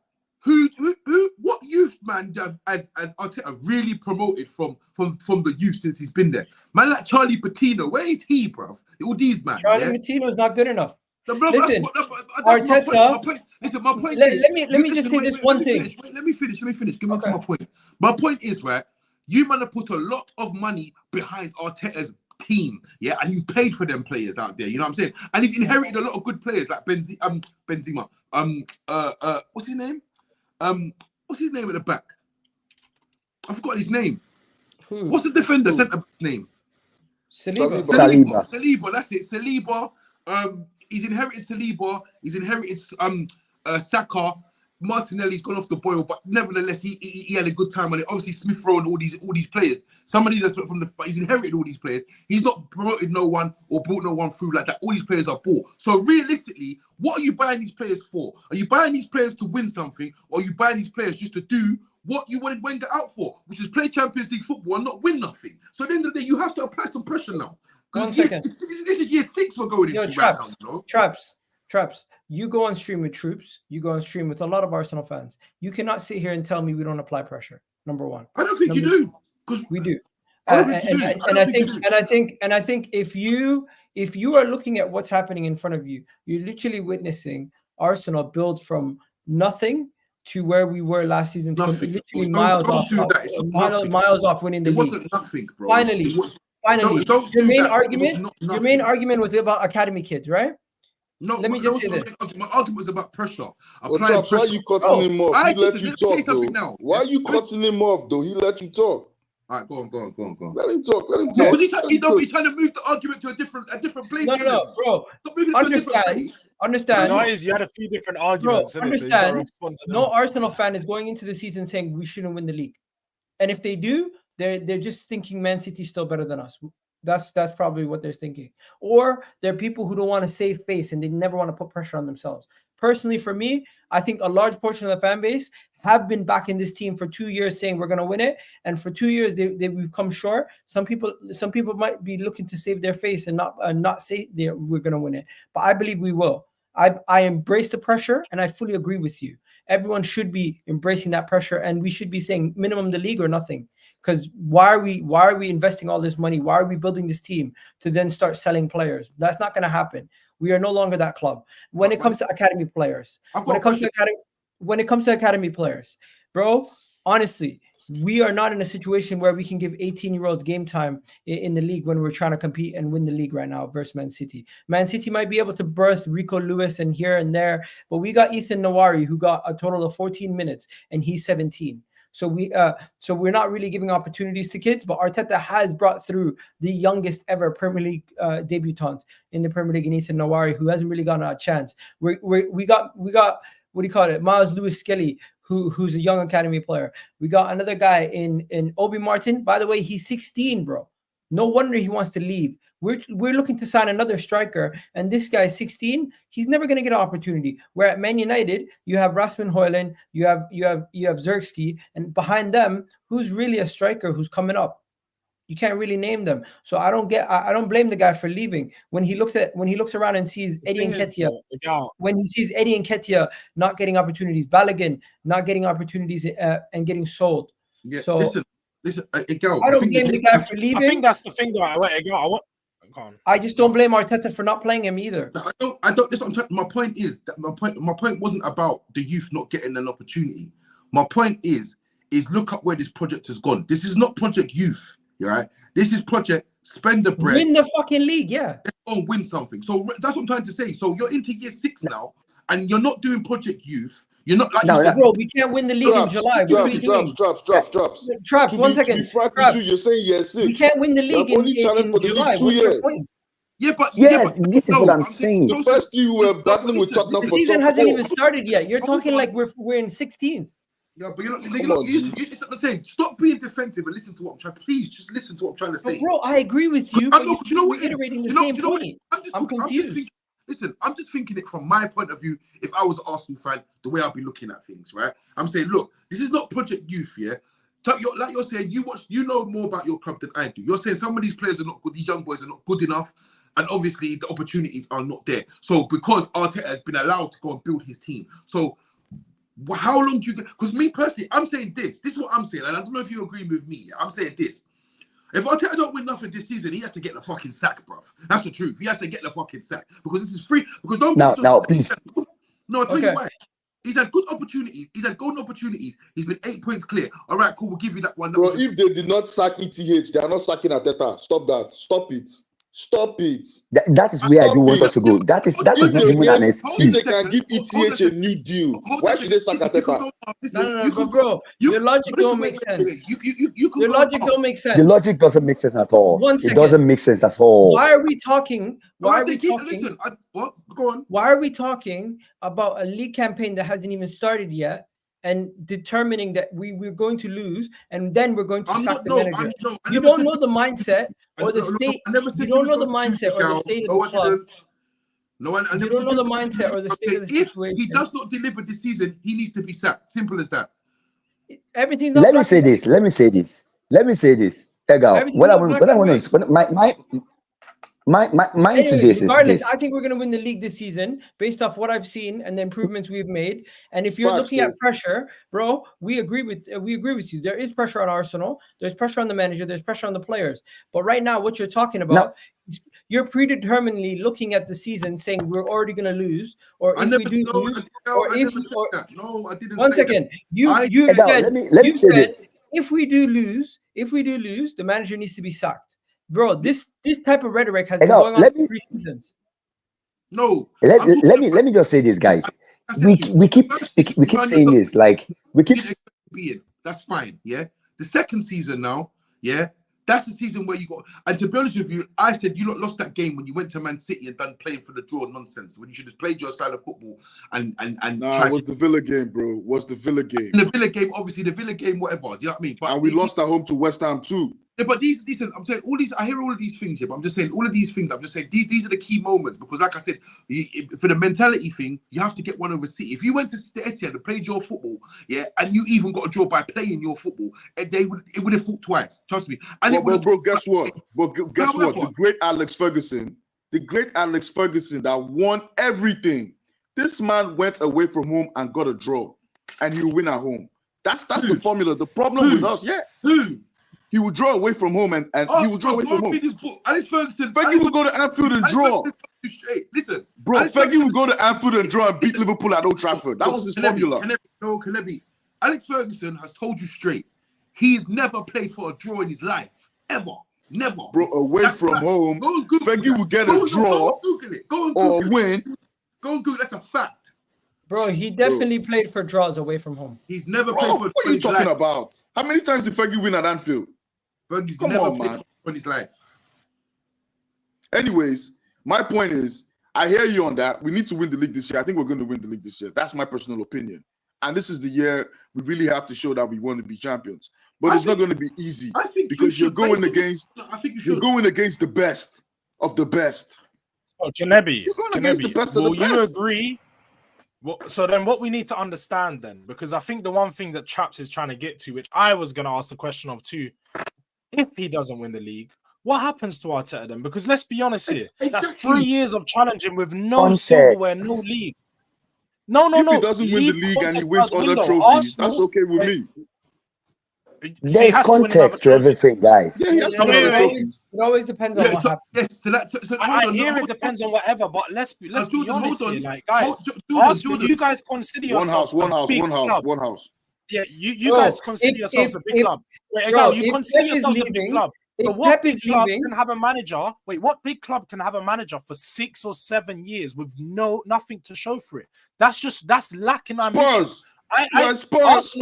what youth man as Arteta really promoted from the youth since he's been there, man, like Charlie Patino, where is he, bruv? All these man. Charlie Patino is not good enough. Listen, Arteta. Listen, my point. Let me just say this one thing. Let me finish. Give me to my point. My point is, right, you man have put a lot of money behind Arteta's team, yeah, and you've paid for them players out there, you know what I'm saying? And he's inherited a lot of good players like Benzema. What's his name? What's his name at the back? I forgot his name. Who? What's the defender centre name? Saliba. That's it. Saliba. He's inherited Saliba. He's inherited Saka. Martinelli's gone off the boil, but nevertheless, he had a good time on it. Obviously, Smith Rowe and all these players. Some of these are but he's inherited all these players. He's not promoted no one or brought no one through like that. All these players are bought. So realistically, what are you buying these players for? Are you buying these players to win something, or are you buying these players just to do what you wanted Wenger out for, which is play Champions League football and not win nothing? So at the end of the day, you have to apply some pressure now. 1 second. This is year 6 we're going into right now. You know? Traps. You go on stream with Troops. You go on stream with a lot of Arsenal fans. You cannot sit here and tell me we don't apply pressure. Number one. I don't think you do. We do. I think if you are looking at what's happening in front of you, you're literally witnessing Arsenal build from nothing to where we were last season. Nothing. Literally Don't do that. It's not nothing. miles off winning the league. It wasn't nothing, bro. Finally, don't your do main that. argument. Your main argument was about academy kids, right? No, let me just say this. My argument was about pressure. Why are you cutting him off? He let you talk, though. Now. Why are you cutting him off, though? He let you talk. All right, go on. Let him talk. But he's trying to move the argument to a different place. No, bro. Stop moving it to a different place. Understand. You had a few different arguments. Bro, understand. No Arsenal fan is going into the season saying we shouldn't win the league, and if they do, they're just thinking Man City's still better than us. That's probably what they're thinking. Or they're people who don't want to save face and they never want to put pressure on themselves. Personally, for me, I think a large portion of the fan base have been back in this team for 2 years saying we're going to win it. And for 2 years, we've come short. Some people might be looking to save their face and not say we're going to win it. But I believe we will. I embrace the pressure and I fully agree with you. Everyone should be embracing that pressure and we should be saying minimum the league or nothing. Because why are we investing all this money? Why are we building this team to then start selling players? That's not going to happen. We are no longer that club. When it comes to academy players, when it comes to academy players, bro, honestly, we are not in a situation where we can give 18-year-olds game time in the league when we're trying to compete and win the league right now versus Man City. Man City might be able to birth Rico Lewis and here and there, but we got Ethan Nawari who got a total of 14 minutes and he's 17. So we're not really giving opportunities to kids, but Arteta has brought through the youngest ever Premier League debutant in the Premier League in Ethan Nawari, who hasn't really gotten a chance. We got what do you call it? Miles Lewis Skelly, who's a young academy player. We got another guy in Obi Martin. By the way, he's 16, bro. No wonder he wants to leave. We're looking to sign another striker, and this guy's 16. He's never going to get an opportunity. Where at Man United, you have Rasmus Højlund, you have Zirkzee, and behind them, who's really a striker who's coming up? You can't really name them. So I don't blame the guy for leaving. When he looks around and sees Eddie Nketiah, when he sees Eddie Nketiah not getting opportunities, Balogun not getting opportunities and getting sold. Yeah, so listen, I don't blame the guy for leaving. I think that's the thing that I just don't blame Arteta for not playing him either. I don't. This what my point is that my point wasn't about the youth not getting an opportunity. My point is look at where this project has gone. This is not Project Youth, right? This is Project Spend the Bread. Win the fucking league, yeah. Let's go and win something. So that's what I'm trying to say. So you're into year 6 now, and you're not doing Project Youth. You're not like bro. We can't win the league in July. Drops. Traps. 1 second. To be frank with you, you're saying year 6. We can't win the league in July. 2 years. This is what I'm saying. The first 3 we were battling with Tottenham. The season hasn't even started yet. You're talking like we're in 16th. Yeah, but you're not saying. Stop being defensive and listen to what I'm trying. Please, just listen to what I'm trying to say. But bro, I agree with you. I know, you know what? Reiterating the same point. I'm confused. I'm just thinking it from my point of view. If I was an Arsenal fan, the way I'll be looking at things, right? I'm saying, look, this is not Project Youth, yeah. Like you're saying, you know more about your club than I do. You're saying some of these players are not good. These young boys are not good enough. And obviously, the opportunities are not there. So, because Arteta has been allowed to go and build his team. So, how long do you get? Because me personally, I'm saying this. This is what I'm saying. And I don't know if you agree with me. I'm saying this. If Arteta don't win nothing this season, he has to get the fucking sack, bruv. That's the truth. He has to get the fucking sack. Because this is free. Because now, please. No, I'll tell you why. He's had good opportunities. He's had golden opportunities. He's been 8 points clear. All right, cool. We'll give you that one. Bro, if they did not sack ETH, they are not sacking Arteta. Stop that. Stop it. Stop it. That is where I do want us to go. That is not even an excuse. If they can give ETH a new deal, why should they sack Arteta? No, bro. Your logic don't make sense. Your logic don't make sense. The logic doesn't make sense at all. It doesn't make sense at all. Why are we talking? Listen, what? Go on. Why are we talking about a league campaign that hasn't even started yet? And determining that we're going to lose, and then we're going to sack the manager. You don't know the mindset or the state. You don't know the mindset or the state of the club. You don't know the mindset or the state of the situation. If he does not deliver this season, he needs to be sacked. Simple as that. Everything. Let me say this. Edgar, what I want to Mine to this is regardless, this. I think we're going to win the league this season based off what I've seen and the improvements we've made. And if you're looking at pressure, bro, we agree with you. There is pressure on Arsenal. There's pressure on the manager. There's pressure on the players. But right now, what you're talking about, you're predeterminedly looking at the season, saying we're already going to lose, or if we do lose, or if no, I didn't. One second, you said, let me say this. If we do lose, the manager needs to be sacked. Bro, this type of rhetoric has been going on for 3 seasons. No, let me just say this, guys. We keep saying this, like we keep being. That's fine, yeah. The second season now, yeah. That's the season where you got. And to be honest with you, I said you lot lost that game when you went to Man City and done playing for the draw nonsense. When you should have played your style of football and. Nah, it was the Villa game, bro. Was the Villa game? The Villa game, obviously, the Villa game, whatever. Do you know what I mean? But and we lost at home to West Ham too. Yeah, but listen, I'm saying all these. I hear all of these things here, but I'm just saying all of these things. I'm just saying these are the key moments because, like I said, for the mentality thing, you have to get one over City. If you went to Etihad and played your football, yeah, and you even got a draw by playing your football, it would have thought twice. Trust me. And bro, guess what? The great Alex Ferguson that won everything. This man went away from home and got a draw, and he'll win at home. That's the formula. The problem with us, he would draw away from home and he would draw away from home. Alex Ferguson. Fergie would go to Anfield and draw. Listen, bro, Fergie would go to Anfield and draw and beat Liverpool at Old Trafford. That was his formula. Alex Ferguson has told you straight. He's never played for a draw in his life. Ever. Never. Bro, away from home, Fergie would get a draw or win. Go and Google it. That's a fact. Bro, he definitely played for draws away from home. He's never played for a draw. What are you talking about? How many times did Fergie win at Anfield? Fergie's never played for his life. Anyways, my point is, I hear you on that. We need to win the league this year. I think we're going to win the league this year. That's my personal opinion. And this is the year we really have to show that we want to be champions. But it's not going to be easy because you're going against the best of the best. Oh, Kenebi, you're going against the best of the best. Will you agree? Well, so then what we need to understand then, because I think the one thing that Traps is trying to get to, which I was going to ask the question of too, if he doesn't win the league, what happens to Arteta then? Because let's be honest here, that's 3 years of challenging with no silverware, no league. No. If he doesn't win the league and he wins other trophies, that's okay with me. There's context to everything, guys. Yeah, it always depends on what happens. Yes, I hear it depends on whatever, but let's be honest here, like guys. Jordan, you guys consider yourselves one house. Yeah, you guys consider yourselves a big club. Wait, you consider yourselves a big club. So what big club can have a manager? Wait, what big club can have a manager for 6 or 7 years with nothing to show for it? That's lacking ambition. Spurs,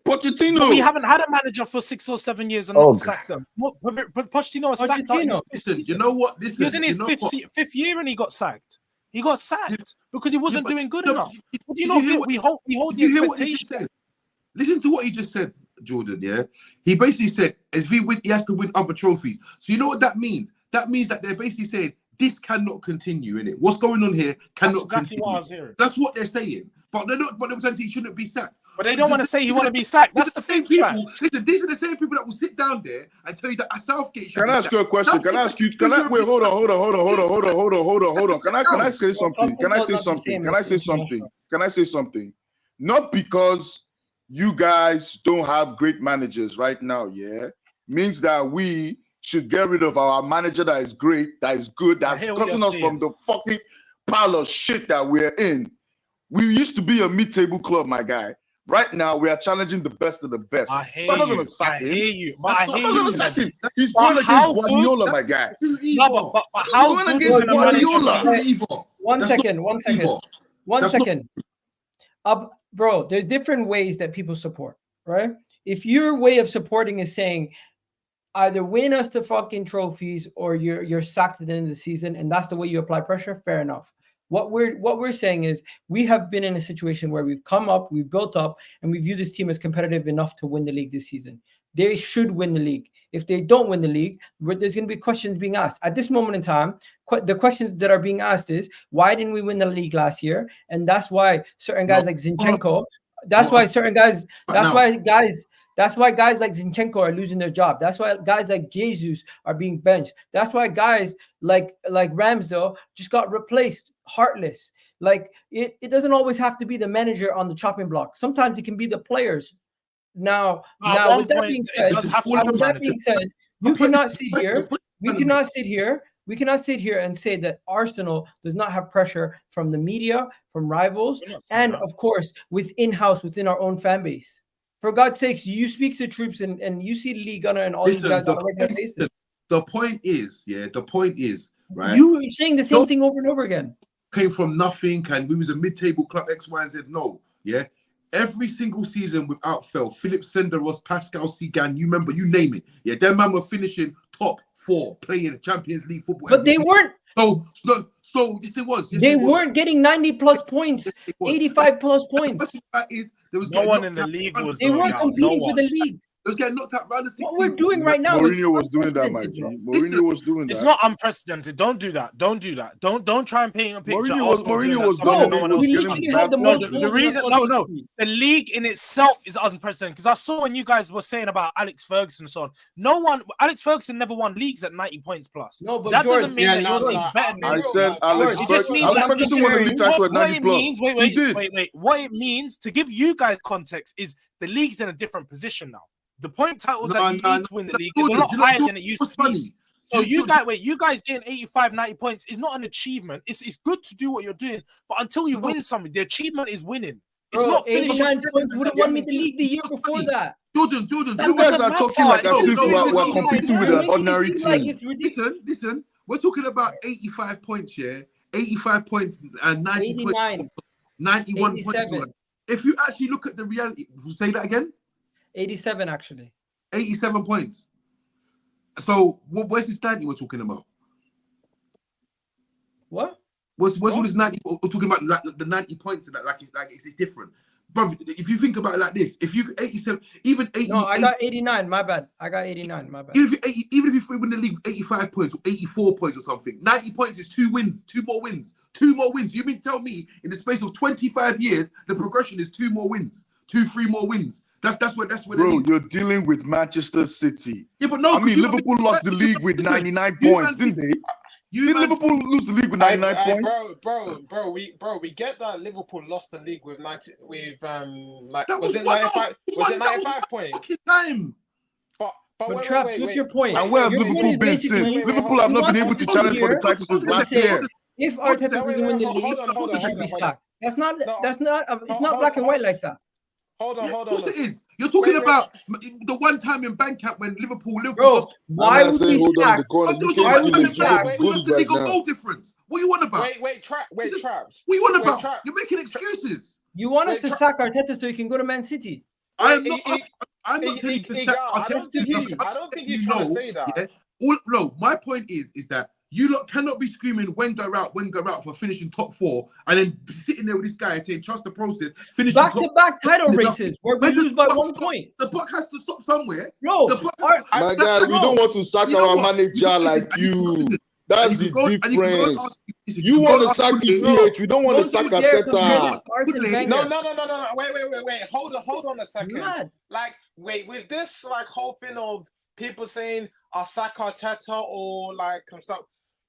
Pochettino. But we haven't had a manager for 6 or 7 years and not sacked them. Pochettino was sacked. Listen, you know what? He was in his fifth year and he got sacked. He got sacked because he wasn't doing good enough. What do you not get? We hold the expectation. Listen to what he just said, Jordan. Yeah, he basically said as he has to win other trophies. So you know what that means? That means that they're basically saying this cannot continue. In it, what's going on here cannot continue. What I was hearing. That's what they're saying. But they're not. But they're saying he shouldn't be sacked. But they don't want to say he want to be sacked. That's the thing. Listen, these are the same people that will sit down there and tell you that Southgate should. Can I ask you a question? Can I ask you? Can I wait? Hold on. Can I say something? Can I say something? Not because you guys don't have great managers right now, yeah, means that we should get rid of our manager that is great, that is good, that's gotten us from the fucking pile of shit that we're in. We used to be a mid-table club, my guy. Right now, we are challenging the best of the best. So I'm not going to sack him. I hear you. But I hear you. He's going against Guardiola, my guy. No, but how going against Guardiola? One second. Bro, there's different ways that people support, right? If your way of supporting is saying either win us the fucking trophies or you're sacked at the end of the season, and that's the way you apply pressure, fair enough. What we're saying is we have been in a situation where we've come up, we've built up, and we view this team as competitive enough to win the league this season. They should win the league. If they don't win the league, there's going to be questions being asked. At this moment in time, the questions that are being asked is, why didn't we win the league last year? And that's why certain guys like Zinchenko, that's why That's why guys like Zinchenko are losing their job. That's why guys like Jesus are being benched. That's why guys like Ramsdale just got replaced, heartless. Like it doesn't always have to be the manager on the chopping block. Sometimes it can be the players. Now, with that being said, you cannot sit here. We cannot sit here. We cannot sit here and say that Arsenal does not have pressure from the media, from rivals, and of course within our own fan base. For God's sakes, you speak to troops and you see Lee Gunner and all these guys on a regular basis. The point is, right? You're saying the same thing over and over again. Came from nothing and we was a mid-table club, X, Y, and Z. No, yeah. Every single season without fail, Philip Senderos, Pascal Sigan, you remember, you name it. Yeah, them man were finishing top 4, playing Champions League football. But they weren't. So yes, it was. Yes, they weren't getting 90+ points, 85+ points. There was no one in the league was. They weren't competing for the league. It was getting knocked out round the 16. What we're doing right now, Mourinho was doing that, my G. Mourinho was doing that. It's not unprecedented. Don't do that. Don't do that. Don't try and paint a picture. Mourinho was doing the reason, no. The league in itself is unprecedented because I saw when you guys were saying about Alex Ferguson and so on. Alex Ferguson never won leagues at 90 points plus. No, but that George, doesn't mean that your team's better. I said Alex Ferguson won the league title at 90 plus. Wait. What it means to give you guys context is the league's in a different position now. The point titles that you need to win the league is a lot higher than it used to be. So you guys getting 85, 90 points is not an achievement. It's good to do what you're doing, but until you win something, the achievement is winning. It's not 89 points would have won me the league the year before that. Jordan, you guys are talking like as if we're competing with an ordinary team. Listen, we're talking about 85 points, yeah? 85 points and 90 points. 91 points. If you actually look at the reality, say that again? 87 actually. 87 points. So where's this 90 we're talking about? What? What's this 90? We're talking about like the 90 points and that, like it's different. Bro, if you think about it like this, if you 87, even 80. No, I got 89. My bad. I got 89. My bad. Even if you win the league 85 points or 84 points or something, 90 points is 2 wins, 2 more wins. You mean to tell me in the space of 25 years the progression is 2 more wins, 3 more wins? That's what. Bro, you're dealing with Manchester City. Yeah, but no. I mean, Liverpool lost the league with 99 points, didn't they? Did Liverpool lose the league with 99 points? Bro, we get that Liverpool lost the league with 90 with like that was it 95? Was it 95 points? Time. But Traps, what's your point? And where have Liverpool been since? Liverpool have not been able to challenge for the title since last year. If Arteta doesn't win the league, he should be sacked. It's not black and white like that. Hold on. Of course it is. You're talking about the one time in Bandcamp when Liverpool. Bro, why would we sack? What you want about? Wait, Traps. What you want about? You're making excuses. You want us to sack Arteta so you can go to Man City? I'm not telling you to sack Arteta. I don't think he's trying to say that. No, my point is that you lot cannot be screaming when go out for finishing top 4 and then sitting there with this guy saying trust the process. Finishing back-to-back title races where we lose by 1 point. The buck has to stop somewhere. Bro, my God, we don't want to sack our manager like you. That's the difference. You want to sack ETH. We don't want to sack Arteta. No. Wait. Hold on a second. Like, wait, with this like whole thing of people saying I'll sack Arteta or like some stuff.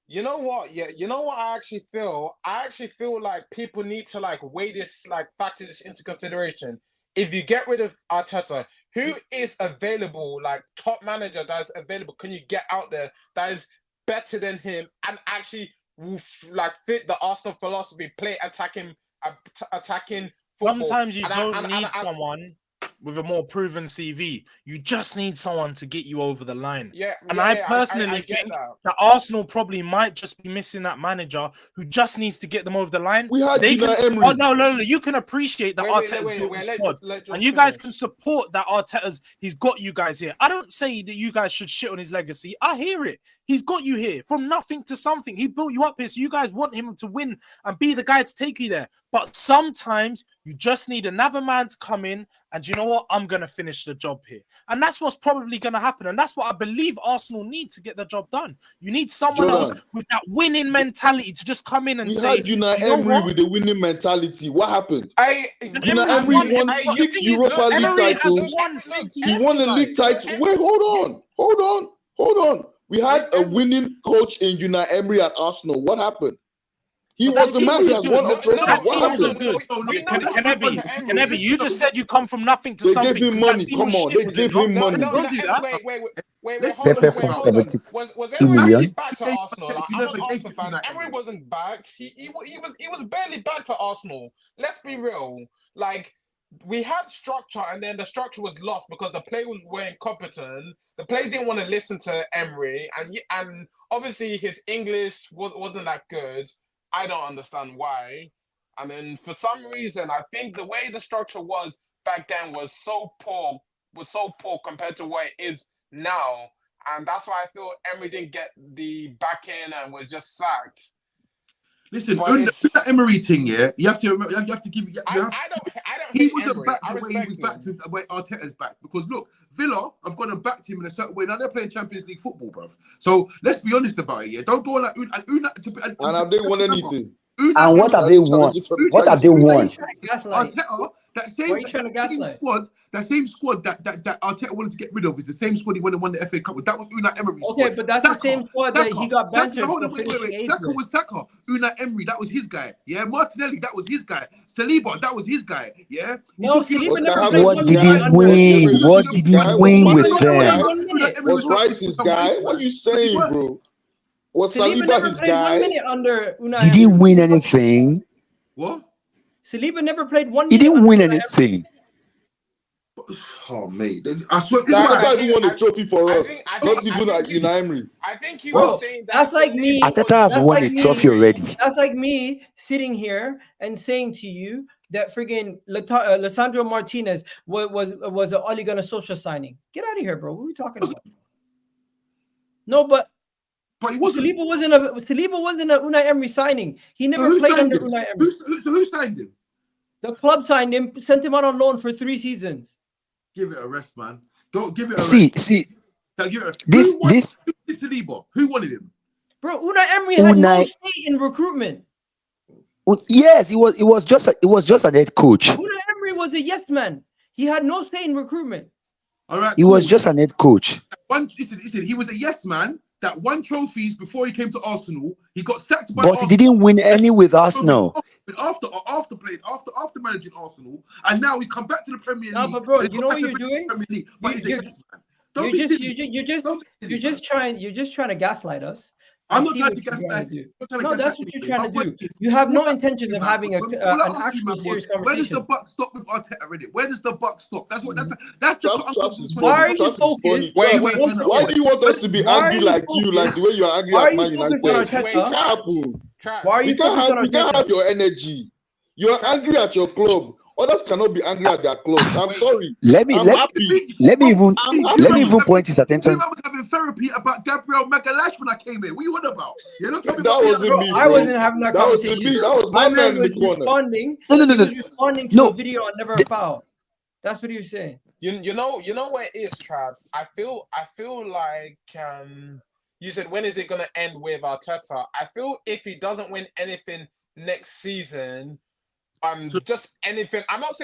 You know what? Yeah, you know what I actually feel? I actually feel like people need to like weigh this, like factor this into consideration. If you get rid of Arteta, who is available, like top manager that is available, can you get out there that is better than him and actually will like fit the Arsenal philosophy, play attacking football? Sometimes you don't need someone with a more proven CV. You just need someone to get you over the line. I personally think that Arsenal probably might just be missing that manager who just needs to get them over the line. We had Emery. Oh, no. You can appreciate that Arteta's built the squad. And you guys can support that he's got you guys here. I don't say that you guys should shit on his legacy. I hear it. He's got you here from nothing to something. He built you up here, so you guys want him to win and be the guy to take you there. But sometimes you just need another man to come in and you know what? I'm going to finish the job here. And that's what's probably going to happen. And that's what I believe Arsenal need to get the job done. You need someone else with that winning mentality to just come in and say, had Emery with the winning mentality. What happened? Emery won 6 Europa League titles. He won a league title. Wait, hold on. We had a winning coach in Unai Emery at Arsenal. What happened? He was the man. He has won a trophy. That team wasn't good. Kenebi, you just said you come from nothing to something. They gave him money. Come on, they gave him money. Don't do that. Wait. Pepe for 72 million. million. Back to Arsenal. Like, I'm an Arsenal fan. Emery wasn't backed. He was barely backed to Arsenal. Let's be real. Like, we had structure, and then the structure was lost because the players were incompetent. The players didn't want to listen to Emery, and obviously his English wasn't that good. I don't understand why. I mean, for some reason, I think the way the structure was back then was so poor compared to what it is now. And that's why I feel Emery didn't get the back end and was just sacked. Listen, that Emery thing, yeah, you have to remember, you have to give. I don't. He wasn't back the way he was backed with the way Arteta's back. Because look, Villa have gone and backed him in a certain way. Now they're playing Champions League football, bruv. So let's be honest about it. Yeah, don't go like and have they won anything? And what have they won? What have they won? Arteta, that same squad that Arteta wanted to get rid of is the same squad he went and won the FA Cup with. That was Unai Emery's squad. Okay, but that's the same squad that he got bantered. Wait. Saka was Saka. Unai Emery, that was his guy. Yeah, Martinelli, that was his guy. Saliba, that was his guy. Yeah. No, Saliba never played. What did he win? What did he win with them? Was Rice his guy? What are you saying, bro? Was Saliba his guy? Did he win anything? What? Saliba never played 1 He didn't win anything. Oh, mate. I swear, Arteta even won a trophy for us. Not even at Unai Emery. I think he was saying that. That's like me. Arteta has won a trophy already. That's like me sitting here and saying to you that friggin' Lisandro Martinez was an Ole Gunnar Solskjaer signing. Get out of here, bro. What are we talking about? No, but he wasn't. Saliba wasn't a Unai Emery signing. He never played under Unai Emery. Who signed him? The club signed him, sent him out on loan for 3 seasons. Give it a rest, man. Don't give it a rest. See. This Saliba. Who wanted him? Bro, Unai Emery had no say in recruitment. Yes, it was just a head coach. Unai Emery was a yes man. He had no say in recruitment. All right. He was just an head coach. Listen, he was a yes man that won trophies before he came to Arsenal. He got sacked by Arsenal. He didn't win any with Arsenal. After managing Arsenal, and now he's come back to the Premier League. No, but bro, you know what you're doing? You're just trying to gaslight us. I'm not trying to gaslight you. No, that's what you're trying to do. You have no intentions of having an actual serious conversation. Where does the buck stop with Arteta already? Where does the buck stop? That's the why are you focused? Wait. Why do you want us to be angry like you, like the way you are angry at Man United? Why are you focused on Arteta? We can't have your energy. You're angry at your club. Others cannot be angry at their clubs. I'm sorry. Let me even point his attention. I was having therapy about Gabriel Magalhaes when I came in. What are you on about? That wasn't me. I wasn't having that conversation. That was my man in the corner. Responding. He was responding to a video on Never Foul. That's what he was saying. You know what it is, Traps. I feel like you said, when is it gonna end with Arteta? I feel if he doesn't win anything next season, just anything. I'm not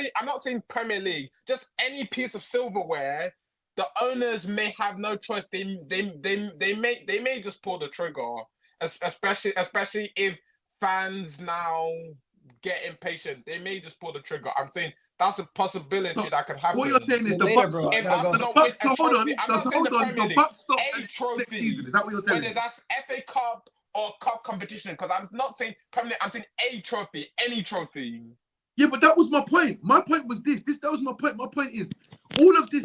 saying Premier League. Just any piece of silverware. The owners may have no choice. They may just pull the trigger. Especially if fans now get impatient. They may just pull the trigger. I'm saying that's a possibility that could happen. What you're saying is the Bucks stop. The Bucks stop next season. Is that what you're saying? Whether that's FA Cup or cup competition, because I'm not saying permanent. I'm saying a trophy, any trophy. Yeah, but that was my point. My point was this. That was my point. My point is all of this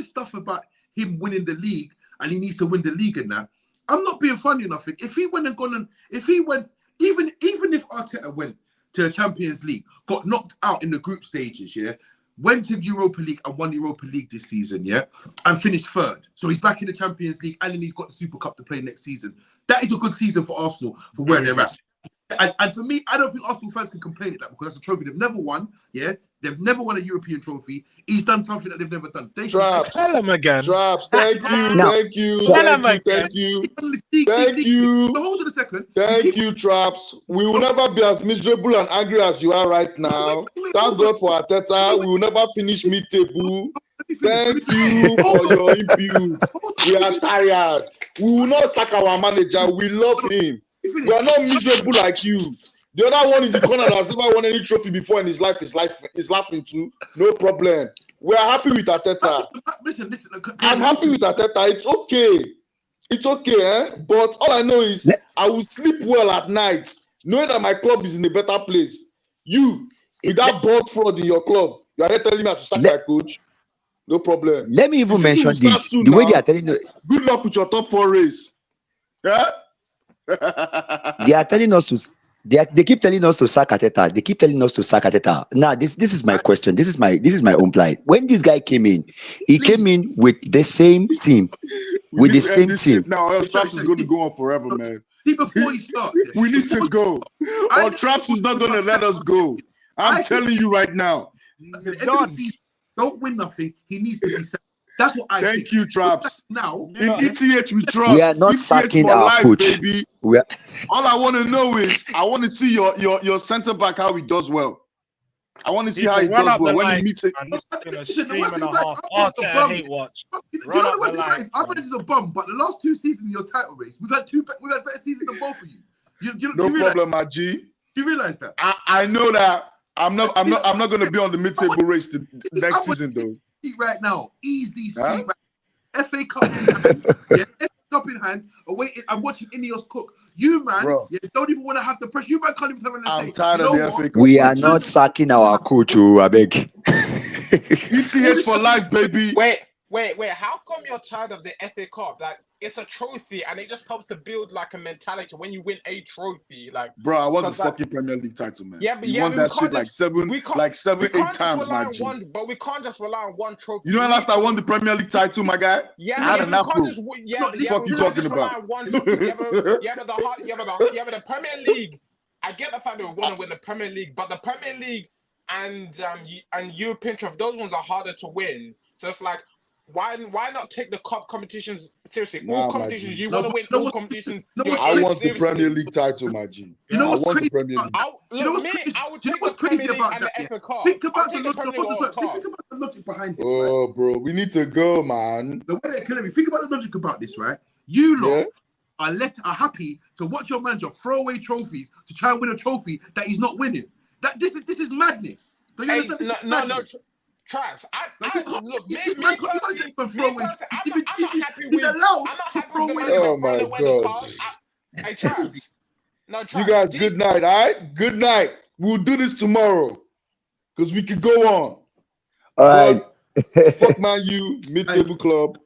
stuff about him winning the league and he needs to win the league and that. I'm not being funny enough. If he went and gone and even if Arteta went to the Champions League, got knocked out in the group stages, yeah, went to Europa League and won Europa League this season, yeah, and finished third. So he's back in the Champions League and then he's got the Super Cup to play next season. That is a good season for Arsenal for where they're at. And for me, I don't think Arsenal fans can complain at that because that's a trophy they've never won. Yeah, They've never won a European trophy. He's done something that they've never done. They Traps. Tell him again. Traps. Thank you. No. Thank you. Tell him Thank you. again. Thank you. Thank you. So hold on a second. Thank you, Traps. We will never be as miserable and angry as you are right now. Thank God for Arteta. We will never finish mid-table. Thank you for your input. We are tired. We will not sack our manager. We love him. We are not miserable like you. The other one in the corner that has never won any trophy before in his life is laughing too. No problem. We are happy with Arteta. Listen. I'm happy with Arteta. It's okay. It's okay, eh? But all I know is I will sleep well at night, knowing that my club is in a better place. You, with that ball fraud in your club, you are not telling me how to sack my coach. No problem. Let me even mention this. The way they are telling you. Good luck with your top 4 race. Yeah? They are telling us to. They keep telling us to sack Arteta. They keep telling us to sack Arteta. Now, this is my question. This is my own plight. When this guy came in, he came in with the same team. With the same team. Now, Traps is going to go on forever, man. See, before he starts, we need to go. Or Traps is not going to let us go. I'm telling you right now. Don't win nothing. He needs to be sacked. That's what I think. Thank you, Traps. Now, in ETH we trust. We are not sacking our life, coach. Baby. All I want to know is I want to see your centre back how he does well. I want to see how he does well when he meets it. It's been a stream and a half. Arteta hate watch. Run up the line. I think it's a bum, but the last 2 seasons in your title race, we've had better seasons than both of you. No problem, my G. Do you realize that? I know that. I'm not going to be on the mid-table race next season though. Right now, easy street. Right? FA Cup in hand, FA Cup in hand. I'm watching Ineos cook. You man, don't even want to have the pressure. You man can't even tell me. I'm tired of the FA Cup. We are not sacking our coach, I beg. ETH for life, baby. Wait. How come you're tired of the FA Cup? Like, it's a trophy, and it just helps to build like a mentality when you win a trophy. Like, bro, I want the fucking Premier League title, man. Yeah, but you want that shit like 7, 8 times, my G. But we can't just rely on one trophy. You know, last I won the Premier League title, my guy. Yeah, I had an afro. What the fuck you talking about? The Premier League. I get the fact that we want to win the Premier League, but the Premier League and European trophy, those ones are harder to win. So it's like, why not take the cup competitions seriously? All competitions, you want to win all competitions. I want the Premier League title, my G. You know what's crazy? I would take the Premier League and the FA Cup. Think about the logic behind this. Oh, bro, we need to go, man. The way they're killing me. Think about the logic about this, right? You lot are happy to watch your manager throw away trophies to try and win a trophy that he's not winning. This is madness. Do you understand? No. Traps. I'm not happy with oh my God. Hey, Traps. No, Traps. You guys, good night, all right? Good night. We'll do this tomorrow because we could go on. All right. Fuck man, you mid-table club.